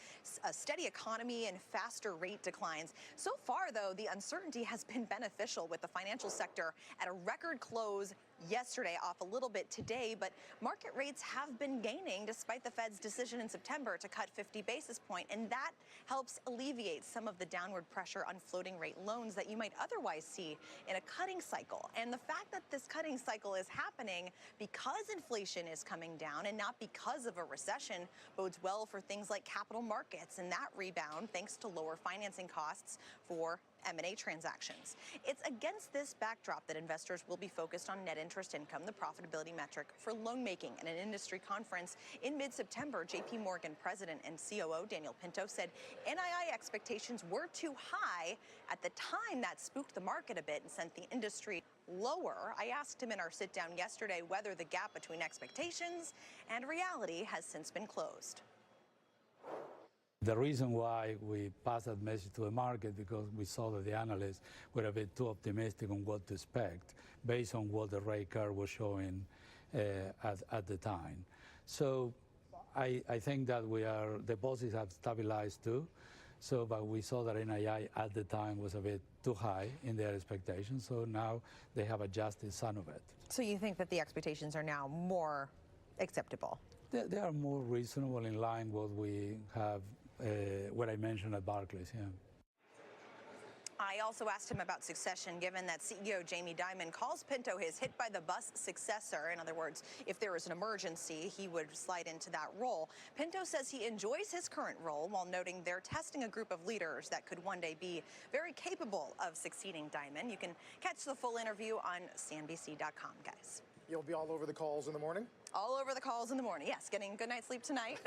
a steady economy and faster rate declines. So far, though, the uncertainty has been beneficial, with the financial sector at a record close yesterday, off a little bit today, but market rates have been gaining despite the Fed's decision in September to cut 50 basis points, and that helps alleviate some of the downward pressure on floating rate loans that you might otherwise see in a cutting cycle. And the fact that this cutting cycle is happening because inflation is coming down and not because of a recession bodes well for things like capital markets and that rebound thanks to lower financing costs for M&A transactions. It's against this backdrop that investors will be focused on net interest income, the profitability metric for loan making. At an industry conference in mid-September, J.P. Morgan President and COO Daniel Pinto said NII expectations were too high at the time. That spooked the market a bit and sent the industry lower. I asked him in our sit-down yesterday whether the gap between expectations and reality has since been closed. The reason why we passed that message to the market because we saw that the analysts were a bit too optimistic on what to expect based on what the rate curve was showing at the time. So I think that deposits have stabilized too. So, but we saw that NII at the time was a bit too high in their expectations. So now they have adjusted some of it. So you think that the expectations are now more acceptable? They are more reasonable in line what we have, what I mentioned at Barclays, yeah. I also asked him about succession, given that CEO Jamie Dimon calls Pinto his hit-by-the-bus successor. In other words, if there is an emergency, he would slide into that role. Pinto says he enjoys his current role, while noting they're testing a group of leaders that could one day be very capable of succeeding Dimon. You can catch the full interview on CNBC.com, guys. You'll be all over the calls in the morning? All over the calls in the morning. Yes, getting good night's sleep tonight.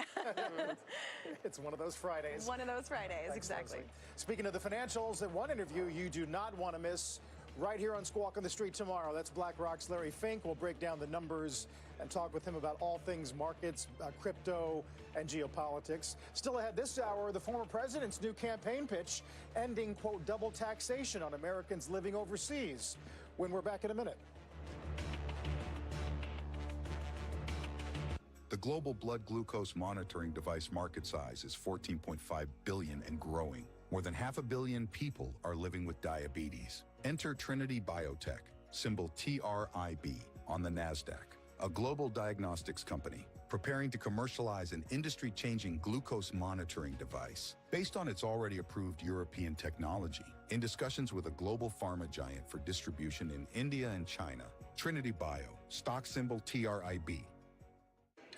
It's one of those Fridays. One of those Fridays, Thanks, exactly. Leslie. Speaking of the financials, in one interview you do not want to miss right here on Squawk on the Street tomorrow. That's BlackRock's Larry Fink. We'll break down the numbers and talk with him about all things markets, crypto, and geopolitics. Still ahead this hour, the former president's new campaign pitch ending, quote, double taxation on Americans living overseas. When we're back in a minute. The global blood glucose monitoring device market size is 14.5 billion and growing. More than 500 million people are living with diabetes. Enter Trinity Biotech, symbol TRIB, on the NASDAQ, a global diagnostics company preparing to commercialize an industry-changing glucose monitoring device based on its already approved European technology. In discussions with a global pharma giant for distribution in India and China, Trinity Bio, stock symbol TRIB.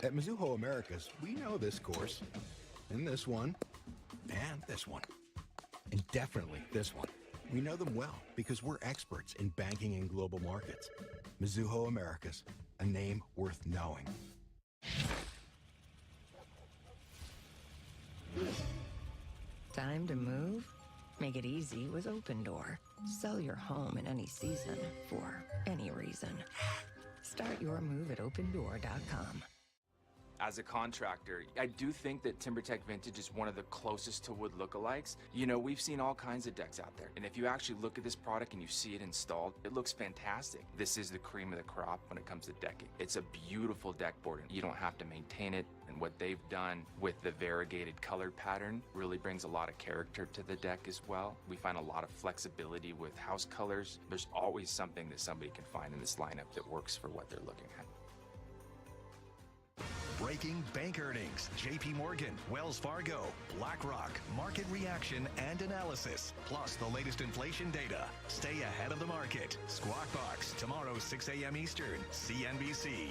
At Mizuho Americas, we know this course, and this one, and this one, and definitely this one. We know them well because we're experts in banking and global markets. Mizuho Americas, a name worth knowing. Time to move? Make it easy with Open Door. Sell your home in any season for any reason. Start your move at opendoor.com. As a contractor, I do think that TimberTech Vintage is one of the closest to wood lookalikes. You know, we've seen all kinds of decks out there, and if you actually look at this product and you see it installed, it looks fantastic. This is the cream of the crop when it comes to decking. It's a beautiful deck board, and you don't have to maintain it, and what they've done with the variegated color pattern really brings a lot of character to the deck as well. We find a lot of flexibility with house colors. There's always something that somebody can find in this lineup that works for what they're looking at. Breaking bank earnings, JP Morgan, Wells Fargo, BlackRock, market reaction and analysis, plus the latest inflation data. Stay ahead of the market. Squawk Box, tomorrow 6 a.m. Eastern, CNBC.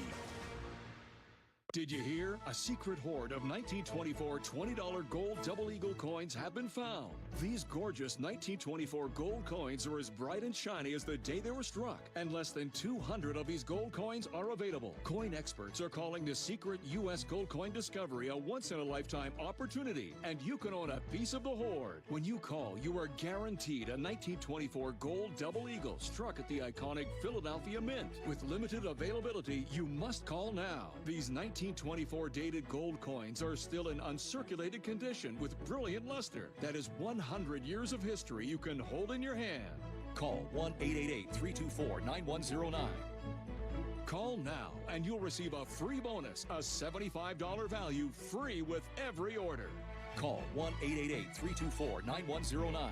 Did you hear? A secret hoard of 1924 $20 gold double eagle coins have been found. These gorgeous 1924 gold coins are as bright and shiny as the day they were struck, and less than 200 of these gold coins are available. Coin experts are calling the secret U.S. gold coin discovery a once-in-a-lifetime opportunity, and you can own a piece of the hoard. When you call, you are guaranteed a 1924 gold double eagle struck at the iconic Philadelphia Mint. With limited availability, you must call now. These 1924 dated gold coins are still in uncirculated condition with brilliant luster. That is 100 years of history you can hold in your hand. Call 1-888-324-9109. Call now and you'll receive a free bonus, a $75 value free with every order. Call 1-888-324-9109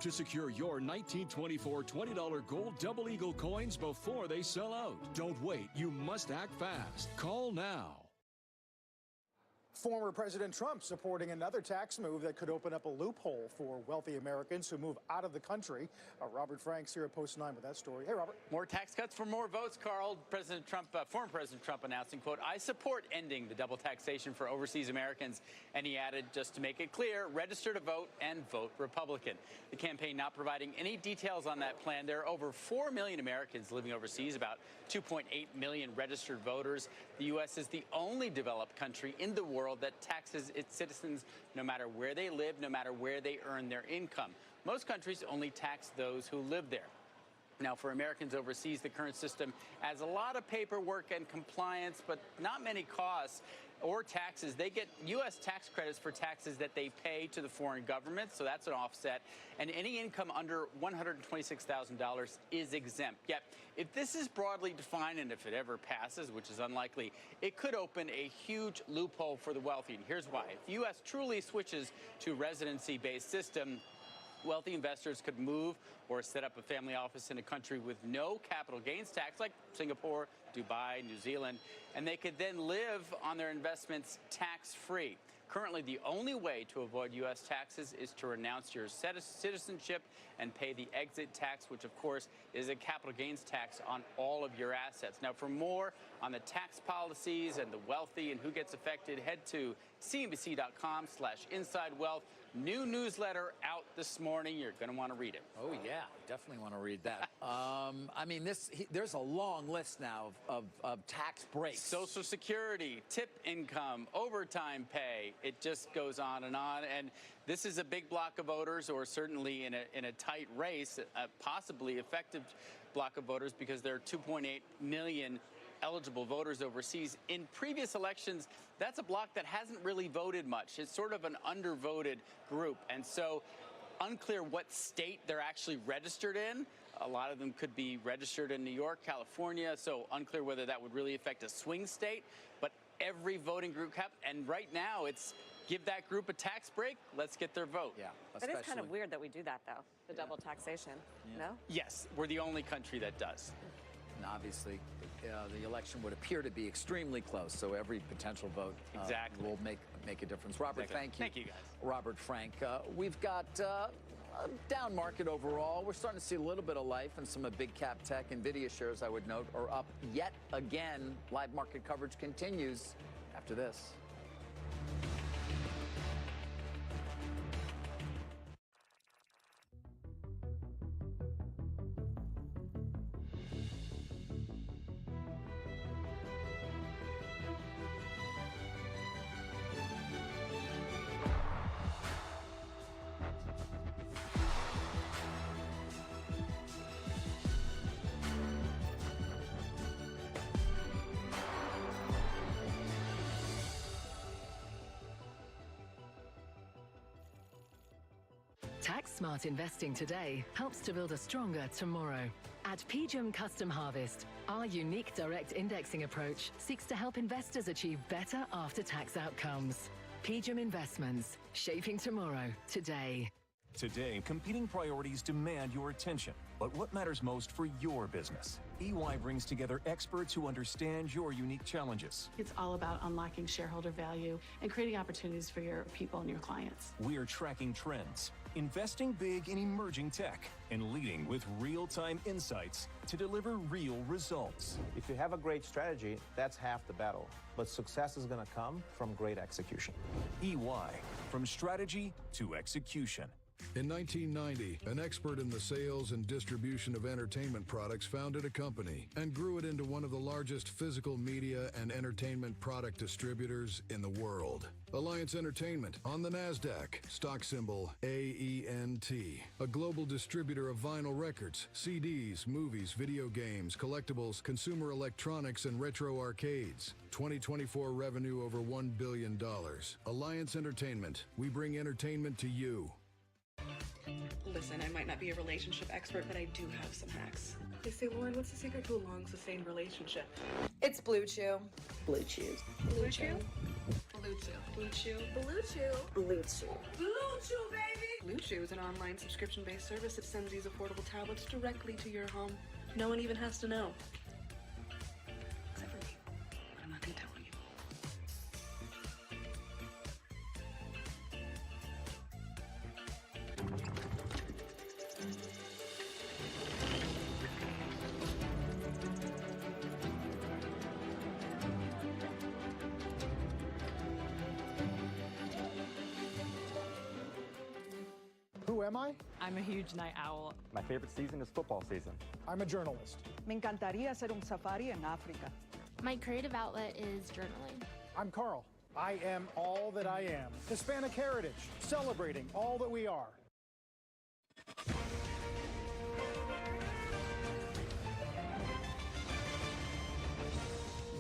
to secure your 1924 $20 gold double eagle coins before they sell out. Don't wait. You must act fast. Call now. Former President Trump supporting another tax move that could open up a loophole for wealthy Americans who move out of the country. Robert Franks here at Post 9 with that story. Hey, Robert. More tax cuts for more votes, Carl. Former President Trump announcing, quote, I support ending the double taxation for overseas Americans. And he added, just to make it clear, register to vote and vote Republican. The campaign not providing any details on that plan. There are over 4 million Americans living overseas, about 2.8 million registered voters. The U.S. is the only developed country in the world that taxes its citizens no matter where they live, no matter where they earn their income. Most countries only tax those who live there. Now, for Americans overseas, the current system adds a lot of paperwork and compliance, but not many costs or taxes. They get U.S. tax credits for taxes that they pay to the foreign government, so that's an offset. And any income under $126,000 is exempt. Yet, if this is broadly defined, and if it ever passes, which is unlikely, it could open a huge loophole for the wealthy. And here's why. If the U.S. truly switches to a residency-based system, Wealthy investors could move or set up a family office in a country with no capital gains tax, like Singapore, Dubai, New Zealand, and they could then live on their investments tax-free. Currently, the only way to avoid U.S. taxes is to renounce your citizenship and pay the exit tax, which, of course, is a capital gains tax on all of your assets. Now, for more on the tax policies and the wealthy and who gets affected, head to cnbc.com/InsideWealth. New newsletter out this morning. You're going to want to read it. Oh, yeah, definitely want to read that. I mean, there's a long list now of tax breaks. Social Security, tip income, overtime pay. It just goes on. And this is a big block of voters, or certainly in a tight race, a possibly effective block of voters, because there are 2.8 million eligible voters overseas. In previous elections, that's a bloc that hasn't really voted much. It's sort of an undervoted group. And so unclear what state they're actually registered in. A lot of them could be registered in New York, California, so unclear whether that would really affect a swing state. But every voting group and right now it's give that group a tax break, let's get their vote. Yeah, It is kind of weird that we do that, though, the double taxation, no? Yes, we're the only country that does. And obviously, the election would appear to be extremely close, so every potential vote will make a difference. Robert, thank you. Thank you, guys. Robert Frank. We've got a down market overall. We're starting to see a little bit of life in some of big cap tech. NVIDIA shares, I would note, are up yet again. Live market coverage continues after this. Tax-smart investing today helps to build a stronger tomorrow. At PGIM Custom Harvest, our unique direct indexing approach seeks to help investors achieve better after-tax outcomes. PGIM Investments, shaping tomorrow today. Today, competing priorities demand your attention. But what matters most for your business? EY brings together experts who understand your unique challenges. It's all about unlocking shareholder value and creating opportunities for your people and your clients. We are tracking trends, investing big in emerging tech, and leading with real-time insights to deliver real results. If you have a great strategy, that's half the battle. But success is going to come from great execution. EY, from strategy to execution. In 1990, an expert in the sales and distribution of entertainment products founded a company and grew it into one of the largest physical media and entertainment product distributors in the world. Alliance Entertainment on the NASDAQ, stock symbol AENT, a global distributor of vinyl records, CDs, movies, video games, collectibles, consumer electronics, and retro arcades. 2024 revenue over $1 billion. Alliance Entertainment, we bring entertainment to you. Listen, I might not be a relationship expert, but I do have some hacks. They say, Lauren, what's the secret to a long, sustained relationship? It's Blue Chew. Blue Chew. Blue Chew? Blue Chew. Blue Chew. Blue Chew. Blue Chew. Blue Chew, baby! Blue Chew is an online subscription-based service that sends these affordable tablets directly to your home. No one even has to know. Except for me. But I'm not going to tell anyone. Who am I? I'm a huge night owl. My favorite season is football season. I'm a journalist. Me encantaría hacer un safari en África. My creative outlet is journaling. I'm Carl. I am all that I am. Hispanic heritage, celebrating all that we are.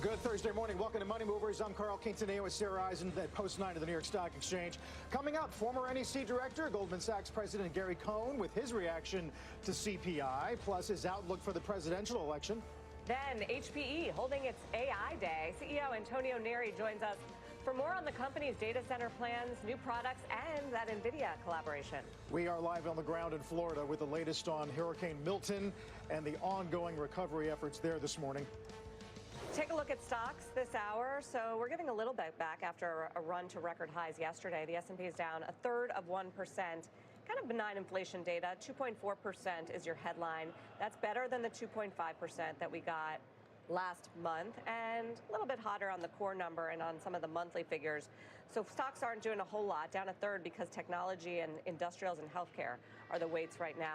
Good Thursday morning. Welcome to Money Movers. I'm Carl Quintanilla with Sarah Eisen at Post 9 of the New York Stock Exchange. Coming up, former NEC director, Goldman Sachs President Gary Cohn with his reaction to CPI, plus his outlook for the presidential election. Then HPE holding its AI Day. CEO Antonio Neri joins us For more on the company's data center plans, new products, and that NVIDIA collaboration. We are live on the ground in Florida with the latest on Hurricane Milton and the ongoing recovery efforts there this morning. Take a look at stocks this hour. So we're giving a little bit back after a run to record highs yesterday. The S&P is down 1/3%. Kind of benign inflation data. 2.4% is your headline. That's better than the 2.5% that we got last month, and a little bit hotter on the core number and on some of the monthly figures. So stocks aren't doing a whole lot, down 1/3 because technology and industrials and healthcare are the weights right now.